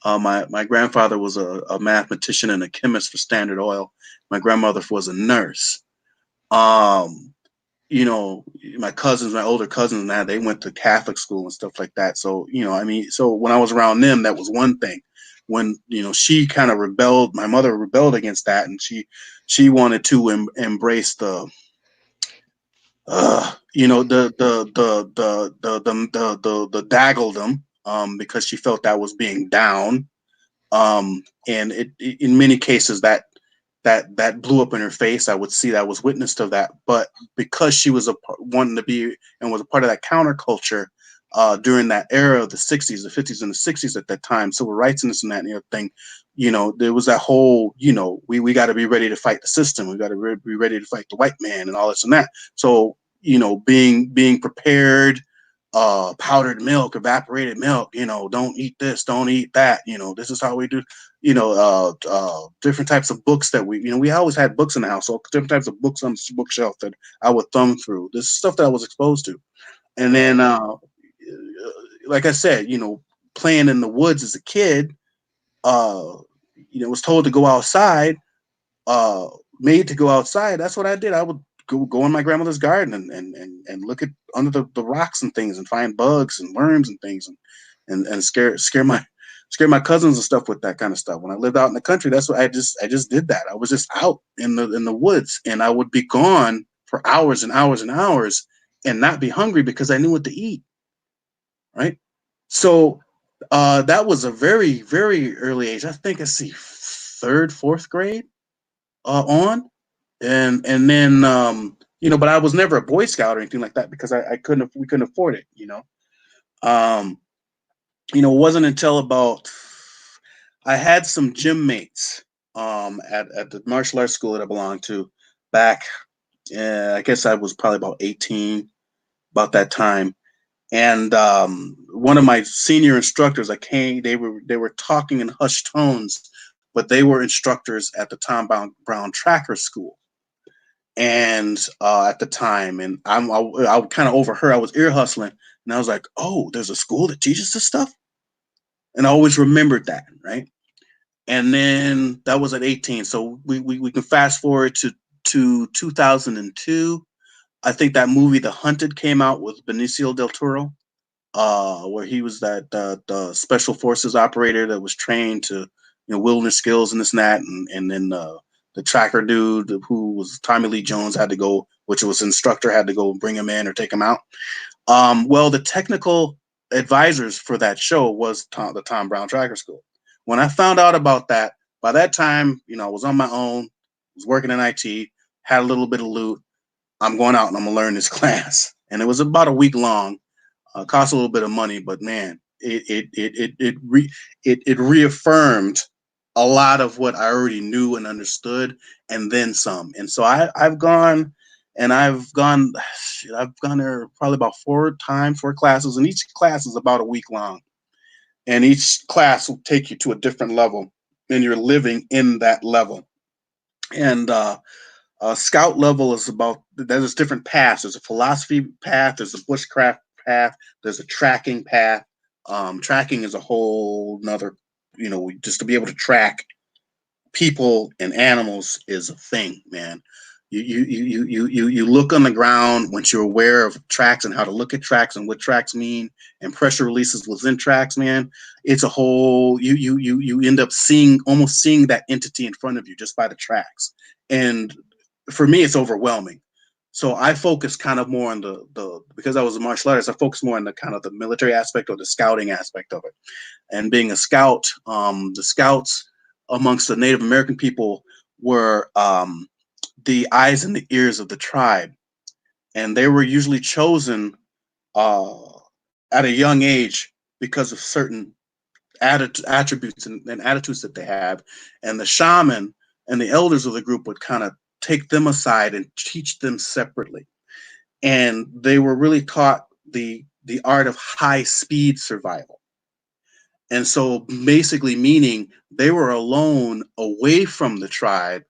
My grandfather was a mathematician and a chemist for Standard Oil. My grandmother was a nurse. Um, my cousins, my older cousins, now they went to Catholic school and stuff like that. So I mean, so when I was around them, that was one thing. When she kind of rebelled, my mother rebelled against that, and she wanted to embrace the the daggledom, because she felt that was being down, and in many cases that blew up in her face. I would see that, was witness to that, but because she was wanting to be and was a part of that counterculture during that era of the '60s, the '50s, and the '60s at that time, civil rights and this and that and the other thing. There was that whole, we got to be ready to fight the system. We got to be ready to fight the white man and all this and that. So, being prepared, powdered milk, evaporated milk, don't eat this, don't eat that, this is how we do, different types of books that we always had books in the house, so different types of books on the bookshelf that I would thumb through. This is stuff that I was exposed to. And then, Right. like I said, playing in the woods as a kid, uh, was told to go outside, uh, made to go outside. That's what I did. I would go in my grandmother's garden and look at under the rocks and things and find bugs and worms and things and scare my cousins and stuff with that kind of stuff. When I lived out in the country, that's what I just did that. I was just out in the woods, and I would be gone for hours and hours and hours and not be hungry because I knew what to eat. Right. So that was a very, very early age. I think I see third, fourth grade on. And then but I was never a Boy Scout or anything like that because we couldn't afford it. Um, it wasn't until about I had some gym mates at the martial arts school that I belonged to back. I guess I was probably about 18 about that time. And one of my senior instructors, I came. They were talking in hushed tones, but they were instructors at the Tom Brown Tracker School, and at the time, and I kind of overheard. I was ear hustling, and I was like, "Oh, there's a school that teaches this stuff," and I always remembered that, right? And then that was at 18. So we can fast forward to 2002. I think that movie The Hunted came out with Benicio del Toro, where he was that the special forces operator that was trained to wilderness skills and this and that, and then the tracker dude who was Tommy Lee Jones had to go, which was instructor had to go bring him in or take him out. Well, the technical advisors for that show was the Tom Brown Tracker School. When I found out about that, by that time, I was on my own, was working in IT, had a little bit of loot. I'm going out and I'm gonna learn this class, and it was about a week long. Cost a little bit of money, but man, it reaffirmed a lot of what I already knew and understood, and then some. And so I've gone and I've gone there probably about 4 times, 4 classes, and each class is about a week long, and each class will take you to a different level, and you're living in that level. And scout level is about there's different paths. There's a philosophy path. There's a bushcraft path. There's a tracking path. Tracking is a whole another, just to be able to track people and animals is a thing, man. You look on the ground once you're aware of tracks and how to look at tracks and what tracks mean and pressure releases within tracks, man. It's a whole you end up almost seeing that entity in front of you just by the tracks. And for me, it's overwhelming. So I focus kind of more on the because I was a martial artist, I focus more on the kind of the military aspect or the scouting aspect of it. And being a scout, the scouts amongst the Native American people were the eyes and the ears of the tribe, and they were usually chosen uh, at a young age because of certain attributes and attitudes that they have. And the shaman and the elders of the group would kind of take them aside and teach them separately. And they were really taught the art of high speed survival. And so basically meaning they were alone away from the tribe,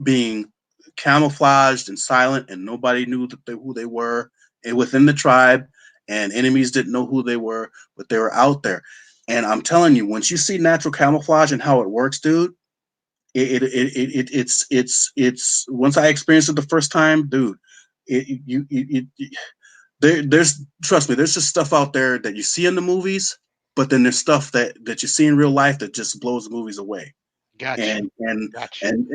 being camouflaged and silent, and nobody knew who they were and within the tribe, and enemies didn't know who they were, but they were out there. And I'm telling you, once you see natural camouflage and how it works, dude, it's once I experienced it the first time, dude, there's trust me, there's just stuff out there that you see in the movies, but then there's stuff that you see in real life that just blows the movies away. Got you. and and Got you. and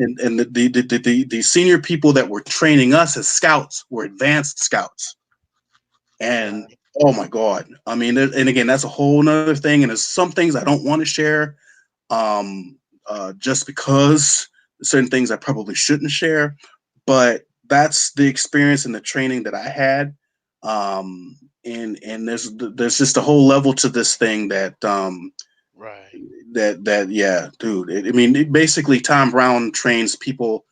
the senior people that were training us as scouts were advanced scouts. And Right. oh my god, I mean, and again, that's a whole nother thing, and there's some things I don't want to share, just because certain things I probably shouldn't share, but that's the experience and the training that I had. And there's just a whole level to this thing Right. that yeah, dude. I mean, basically, Tom Brown trains people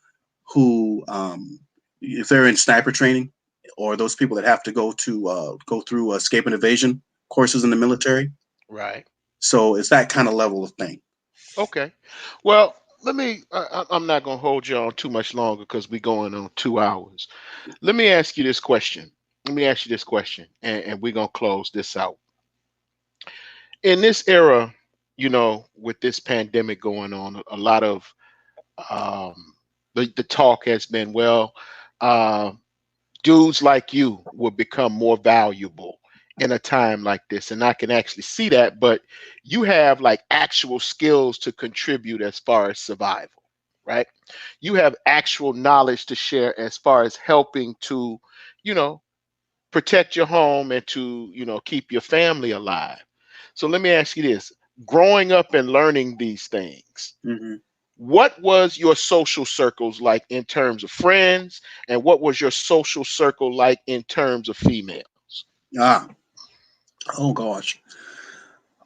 who, if they're in sniper training, or those people that have to go through escape and evasion courses in the military. Right. So it's that kind of level of thing. Okay. Well, let me. I'm not gonna hold you on too much longer because we're going on 2 hours. Let me ask you this question. Let me ask you this question, and we're gonna close this out. In this era, with this pandemic going on, a lot of the talk has been, well, uh, dudes like you will become more valuable in a time like this. And I can actually see that, but you have like actual skills to contribute as far as survival, right? You have actual knowledge to share as far as helping to, you know, protect your home and to, keep your family alive. So let me ask you this: growing up and learning these things, Hmm. what was your social circles like in terms of friends, and what was your social circle like in terms of females? Ah, oh gosh.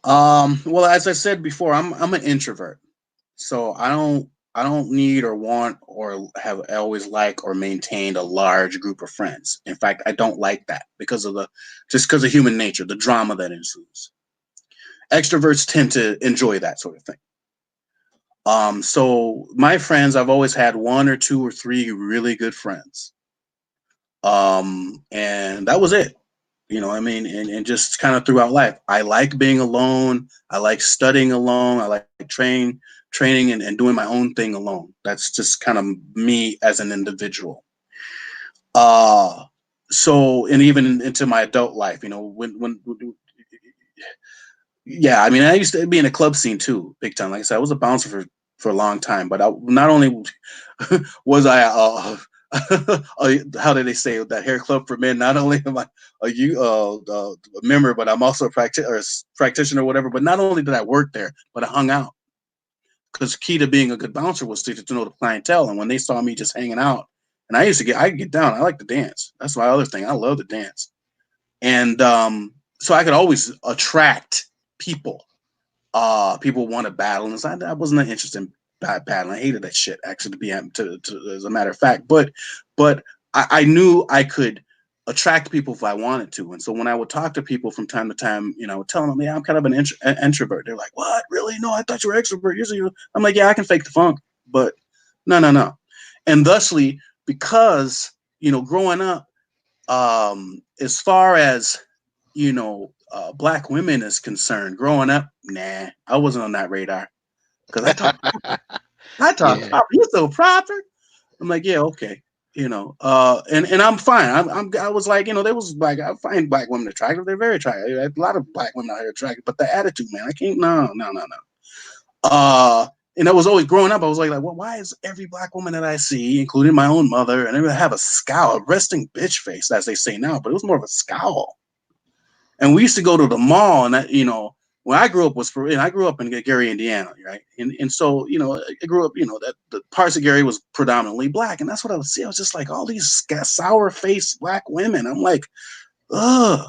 Well, as I said before, I'm an introvert, so I don't need or want or have always like or maintained a large group of friends. In fact, I don't like that because of the just because of human nature, the drama that ensues. Extroverts tend to enjoy that sort of thing. So my friends, I've always had one or two or three really good friends. And that was it. You know, I mean, and just kind of throughout life, I like being alone. I like studying alone. I like training and doing my own thing alone. That's just kind of me as an individual. Uh, so, and even into my adult life, yeah, I mean, I used to be in a club scene too, big time. Like I said, I was a bouncer for a long time, but I not only was I how did they say that hair club for men? Not only am I a member, but I'm also a practitioner or whatever. But not only did I work there, but I hung out because key to being a good bouncer was to know the clientele. And when they saw me just hanging out, and I could get down. I like to dance. That's my other thing. I love to dance, and so I could always attract people. People want to battle, and so I wasn't interested in battling. I hated that shit. Actually, as a matter of fact, but I knew I could attract people if I wanted to, and so when I would talk to people from time to time, I would tell them, "Yeah, I'm kind of an introvert." They're like, "What? Really? No, I thought you were extrovert." Usually, I'm like, "Yeah, I can fake the funk, but no, no, no." And thusly, because growing up, as far as black women is concerned, growing up, nah, I wasn't on that radar because I talk Yeah. proper. You're so proper. I'm like, yeah, okay, and I'm fine. I was like, there was like I find black women attractive. They're very attractive. A lot of black women out here attractive, but the attitude, man, I can't. No, no, no, no. And I was always growing up. I was like, well, why is every black woman that I see, including my own mother, and they have a scowl, a resting bitch face, as they say now, but it was more of a scowl. And we used to go to the mall, and when I grew up and I grew up in Gary, Indiana, right? And so I grew up, that the parts of Gary was predominantly black, and that's what I would see. I was just like all these sour faced black women. I'm like, ugh.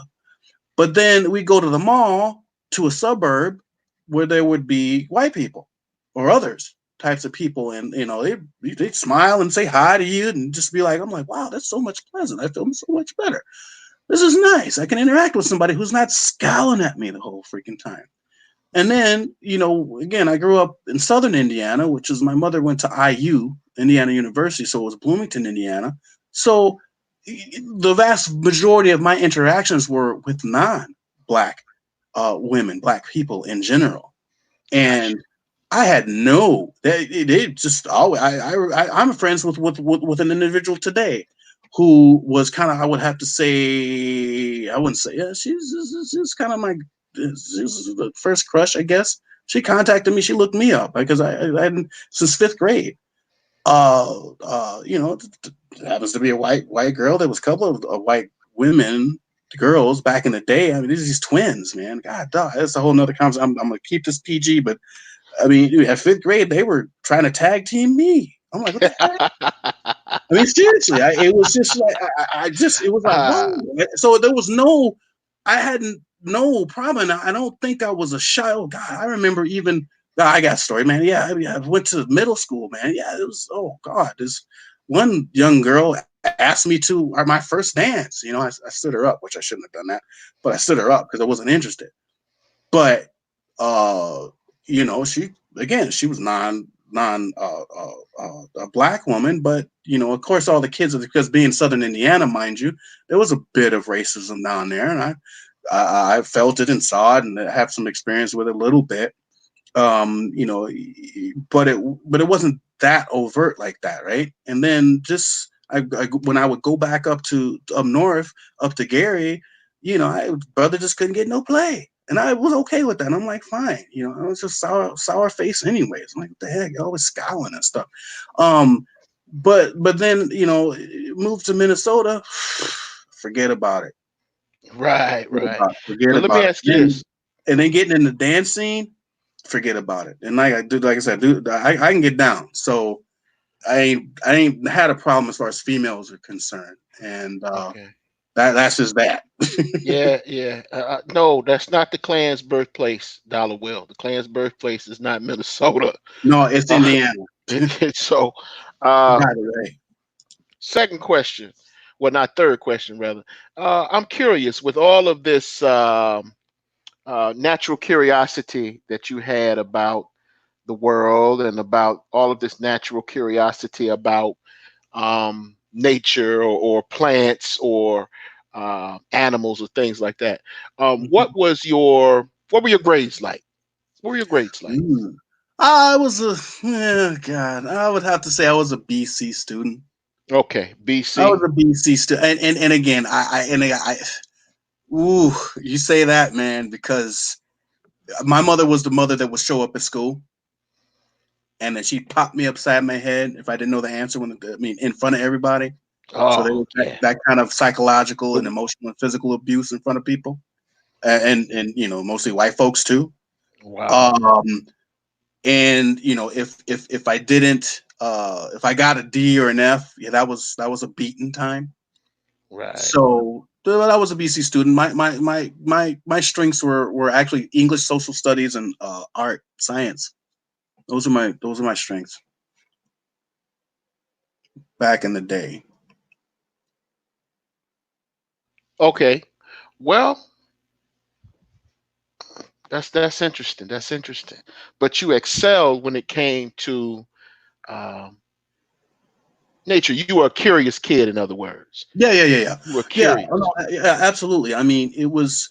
But then we go to the mall to a suburb where there would be white people or others types of people, and they smile and say hi to you and just be like, I'm like, wow, that's so much pleasant. I feel so much better. This is nice. I can interact with somebody who's not scowling at me the whole freaking time. And then, again, I grew up in Southern Indiana, which is my mother went to IU, Indiana University, so it was Bloomington, Indiana. So the vast majority of my interactions were with non-black women, black people in general, Gotcha. and I had they just always. I'm friends with an individual today who was kind of, I would have to say, I wouldn't say, yeah, she's kind of my she's the first crush, I guess. She contacted me. She looked me up because I hadn't since fifth grade. It happens to be a white girl. There was a couple of white women, girls back in the day. I mean, these twins, man. God, dog, that's a whole nother conversation. I'm gonna keep this PG, but I mean, dude, at fifth grade, they were trying to tag team me. I'm like, what the heck? I mean, seriously, it was just like, it was like, Ah, whoa. So there was I hadn't no problem. I don't think I was a shy. Oh God, I remember even. I got a story, man. Yeah, I went to middle school, man. Yeah, it was. Oh God, this one young girl asked me to my first dance. I stood her up, which I shouldn't have done that, but I stood her up because I wasn't interested. But uh, she, again, she was a black woman, but of course, all the kids, because being Southern Indiana, mind you, there was a bit of racism down there, and I felt it and saw it, and I have some experience with it a little bit. um you know but it wasn't that overt like that, right? And then just when I would go back up north, up to Gary, brother just couldn't get no play, and I was okay with that. And I'm like, fine. I was just sour face anyways. I'm like, what the heck, you're always scowling and stuff. Um but then moved to Minnesota. Forget about it. Right, right. Forget But let me about it. ask you this. And then getting in the dance scene, forget about it. And like I said, dude, I can get down. So I ain't had a problem as far as females are concerned, and Okay. that's just that. Yeah, yeah. No, that's not the Klan's birthplace, Dollar Will. The Klan's birthplace is not Minnesota. No, it's Uh, Indiana. so, uh, By the way. second question, well, not third question, rather. I'm curious with all of this natural curiosity that you had about the world and about all of this natural curiosity about nature or plants or animals or things like that. Mhm. What were your grades like? What were your grades like? Mm. I was God, I would have to say I was a BC student. Okay, I was BC. a BC student, and again, ooh, you say that, man, because my mother was the mother that would show up at school, and then she'd pop me upside my head if I didn't know the answer in front of everybody. So there Oh was yeah. that kind of psychological and emotional and physical abuse in front of people, and mostly white folks too. Wow. Um, and if I didn't, if I got a D or an F, yeah, that was a beaten time. Right. So I was a BC student. My strengths were actually English, social studies, and art, science. Those are my strengths back in the day. Okay. Well, that's interesting. That's interesting. But you excelled when it came to um, nature. You were a curious kid, in other words. Yeah, yeah, yeah, yeah, You were yeah. curious. Oh, no, yeah, absolutely. I mean, it was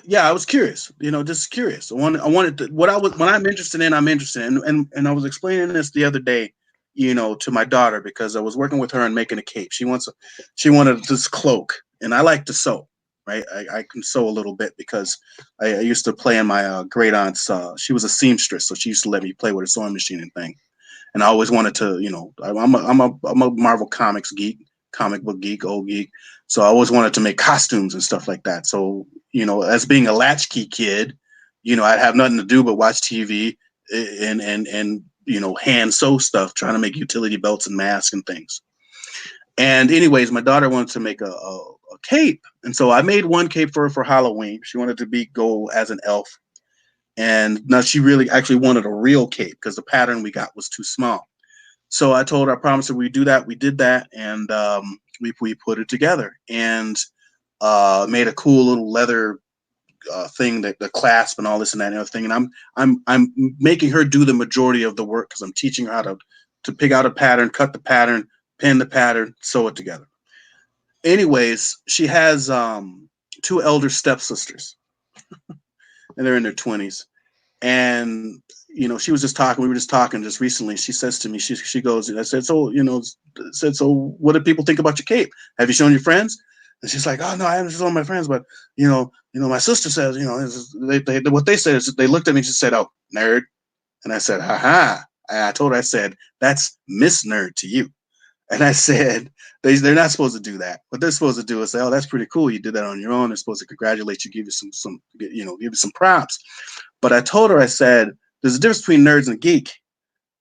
yeah, I was curious, just curious. I wanted to, what I'm interested in, I'm interested in. And I was explaining this the other day, to my daughter, because I was working with her on making a cape. She wanted this cloak, and I like to sew, right? I can sew a little bit because I used to play in my great aunt's. She was a seamstress, so she used to let me play with a sewing machine and thing. And I always wanted to, I'm a Marvel comics geek, comic book geek, old geek. So I always wanted to make costumes and stuff like that. So as being a latchkey kid, I'd have nothing to do but watch TV and hand sew stuff, trying to make utility belts and masks and things. And anyways, my daughter wanted to make a cape, and so I made one cape for her for Halloween. She wanted to go as an elf, and now she really actually wanted a real cape because the pattern we got was too small. So I told her, I promised her we'd do that. We did that, and we put it together and made a cool little leather thing, that the clasp and all this and that and everything. And I'm making her do the majority of the work because I'm teaching her how to pick out a pattern, cut the pattern, pin the pattern, sew it together. Anyways, she has two elder stepsisters, and they're in their 20s. And she was just talking. We were just talking just recently. She says to me, she goes, I said, so what do people think about your cape? Have you shown your friends? And she's like, oh no, I haven't shown my friends, but my sister says, what they said is, they looked at me and she said, oh, nerd. And I said, haha. And I told her, I said, that's Miss Nerd to you. And I said, they're not supposed to do that. What they're supposed to do is say, oh, that's pretty cool. You did that on your own. They're supposed to congratulate you, give you give you some props. But I told her, I said, there's a difference between nerds and geek.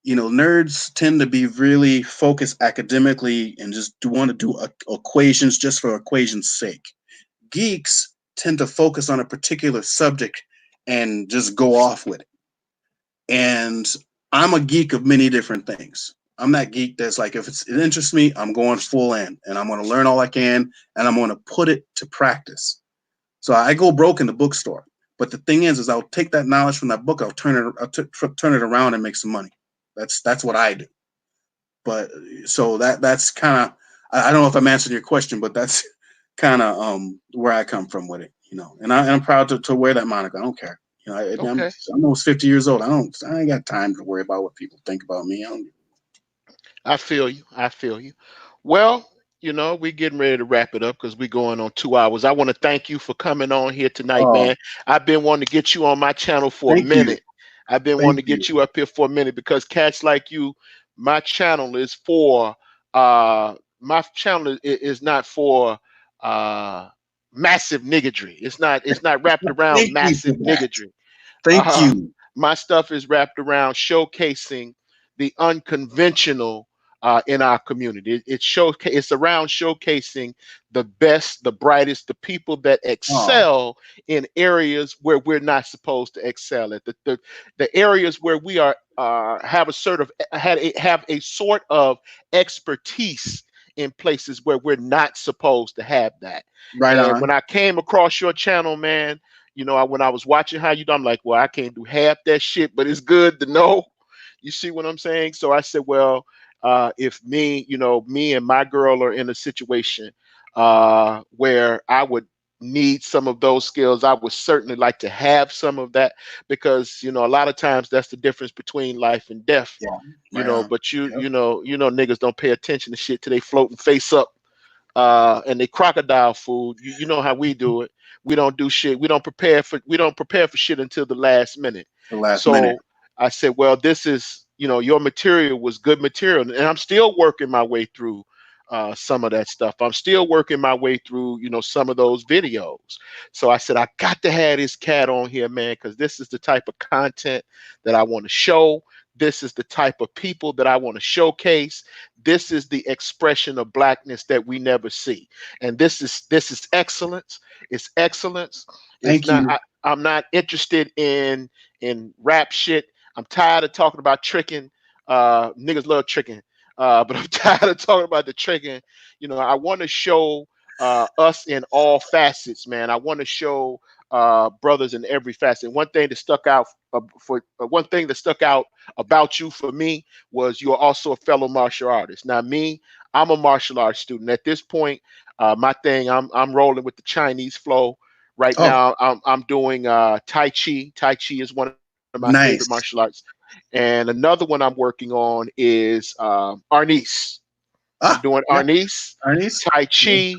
Nerds tend to be really focused academically and just want to do equations just for equations' sake. Geeks tend to focus on a particular subject and just go off with it. And I'm a geek of many different things. I'm that geek that's like, if it interests me, I'm going full in, and I'm going to learn all I can, and I'm going to put it to practice. So I go broke in the bookstore, but the thing is I'll take that knowledge from that book, turn it around and make some money. That's what I do. But so that's kind of, I don't know if I'm answering your question, but that's kind of where I come from with it, And I'm proud to wear that moniker. I don't care. I'm Okay. almost 50 years old. I ain't got time to worry about what people think about me. I don't, I feel you. I feel you. Well, we're getting ready to wrap it up because we're going on 2 hours. I want to thank you for coming on here tonight, oh, man. I've been wanting to get you on my channel for a thank you, minute. I've been wanting thank to you. get you up here for a minute because cats like you, my channel is for my channel is not for uh massive niggatry. It's not wrapped around Thank you for massive that. niggatry. Thank Uh, you. my stuff is wrapped around showcasing the unconventional in our community. It's around showcasing the best, the brightest, the people that Oh, excel in areas where we're not supposed to excel at. The areas where we are have a sort of have a sort of expertise in places where we're not supposed to have that. right And when on. I came across your channel, man, when I was watching how you do, I'm like, well, I can't do half that shit, but it's good to know. You see what I'm saying? So I said, well, if me and my girl are in a situation where I would need some of those skills, I would certainly like to have some of that because a lot of times that's the difference between life and death. Yeah, right on. But Yep. niggas don't pay attention to shit till they floating face up and they crocodile food. You know how we do it. We don't do shit. We don't prepare for shit until the last minute. The last minute. So I said, well, this is your material was good material, and I'm still working my way through some of that stuff. I'm still working my way through some of those videos. So I said I got to have this cat on here, man, because this is the type of content that I want to show. This is the type of people that I want to showcase. This is the expression of blackness that we never see, and this is excellence. It's excellence. It's Thank not. you. I'm not interested in rap shit. I'm tired of talking about tricking. Niggas love tricking, but I'm tired of talking about the tricking. I want to show us in all facets, man. I want to show brothers in every facet. One thing that stuck out about you for me was you're also a fellow martial artist. Now, me, I'm a martial arts student. At this point, my thing, I'm rolling with the Chinese flow. Right Oh, now, I'm doing Tai Chi. Tai Chi is one of my favorite martial nice. arts. And another one I'm working on is Arnis. I'm Ah, doing yeah, Arnis, Ernest. Tai Chi,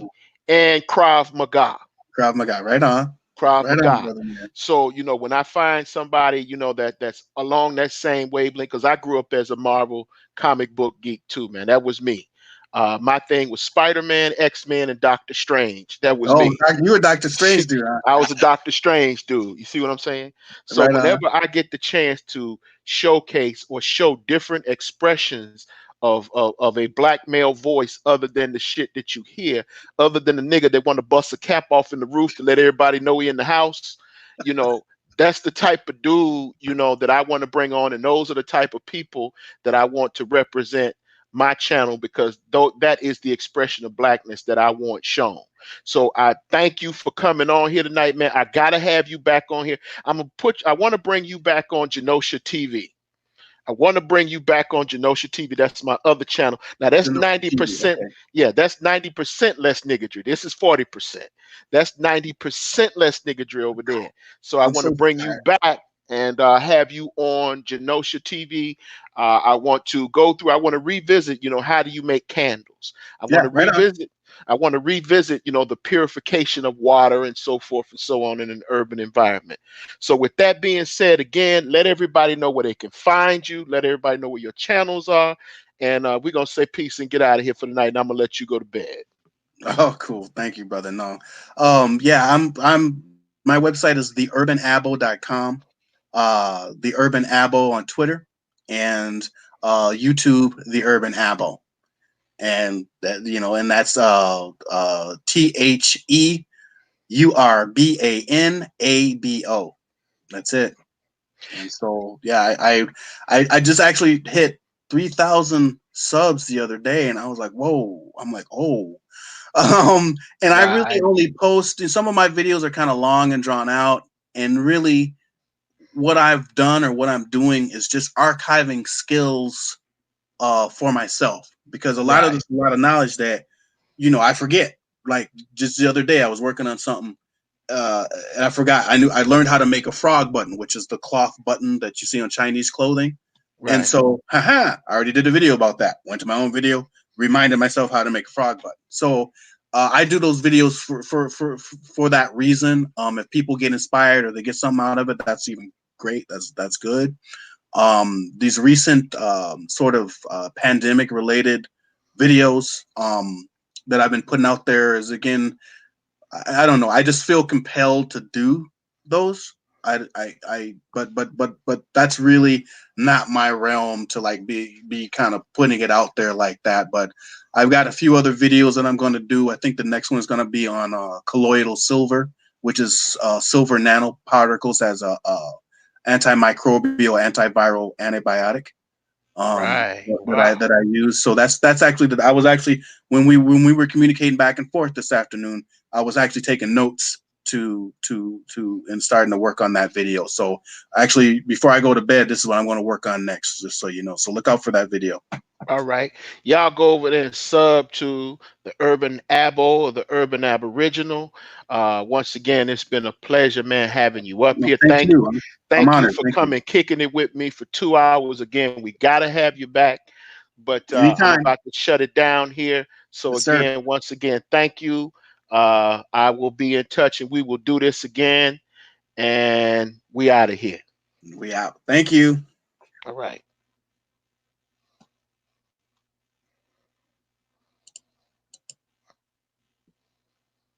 and Krav Maga. Krav Maga. Right on. Krav Right on, Maga. brother man. So, when I find somebody, that's along that same wavelength, because I grew up as a Marvel comic book geek too, man. That was me. My thing was Spider-Man, X-Men, and Doctor Strange. That was Oh, me. You were Dr. Strange, dude. Huh? I was a Doctor Strange dude. You see what I'm saying? So Right on. whenever I get the chance to showcase or show different expressions of a black male voice other than the shit that you hear, other than the nigga that want to bust a cap off in the roof to let everybody know he in the house, you know, that's the type of dude, that I want to bring on. And those are the type of people that I want to represent my channel because though that is the expression of blackness that I want shown. So I thank you for coming on here tonight, man. I gotta have you back on here. I want to bring you back on Genosha TV. I want to bring you back on Genosha TV. That's my other channel. Now that's Genosha TV. 90%. Okay. Yeah, that's 90% less niggatry. This is 40%. That's 90% less niggatry over there. So I I'm want to so bring you tired. back and have you on Genosha TV. I want to go through. I want to revisit. How do you make candles? I want Yeah, to right on. revisit. I want to revisit. The purification of water and so forth and so on in an urban environment. So with that being said, again, let everybody know where they can find you. Let everybody know where your channels are. And we're going to say peace and get out of here for the night. And I'm going to let you go to bed. Oh, cool. Thank you, brother. No. Yeah, my website is theurbanabo.com. The Urban Abo on Twitter and YouTube, The Urban Abo. And that, and that's TheUrbanAbo. That's it. And so, yeah, I just actually hit 3,000 subs the other day, and I was like, whoa. I'm like, oh. And I really Right. only post, and some of my videos are kind of long and drawn out, and really what I've done or what I'm doing is just archiving skills for myself, because a lot of Right. this, a lot of knowledge that I forget. Like just the other day, I was working on something, and I forgot. I learned how to make a frog button, which is the cloth button that you see on Chinese clothing. And Right. so, haha, I already did a video about that. Went to my own video, reminded myself how to make a frog button. So I do those videos for that reason. If people get inspired or they get something out of it, that's even great. That's good. These recent sort of pandemic related videos that I've been putting out there is, again, I don't know. I just feel compelled to do those. But that's really not my realm to like be kind of putting it out there like that. But I've got a few other videos that I'm going to do. I think the next one is going to be on colloidal silver, which is silver nanoparticles as a antimicrobial, antiviral antibiotic Right. that I Wow. use. So that's actually that I was actually, when we were communicating back and forth this afternoon, I was actually taking notes to and starting to work on that video. So actually, before I go to bed, this is what I'm going to work on next, just so you know. So look out for that video. All right. Y'all go over there and sub to the Urban Abo or the Urban Aboriginal. Once again, it's been a pleasure, man, having you up No, here. thank you. I'm Thank you honored. for Thank you. coming, kicking it with me for 2 hours. Again, we gotta have you back, but I'm Anytime. about to shut it down here. So Yes, sir. again, once again, thank you. I will be in touch, and we will do this again. And we out of here. We out. Thank you. All right.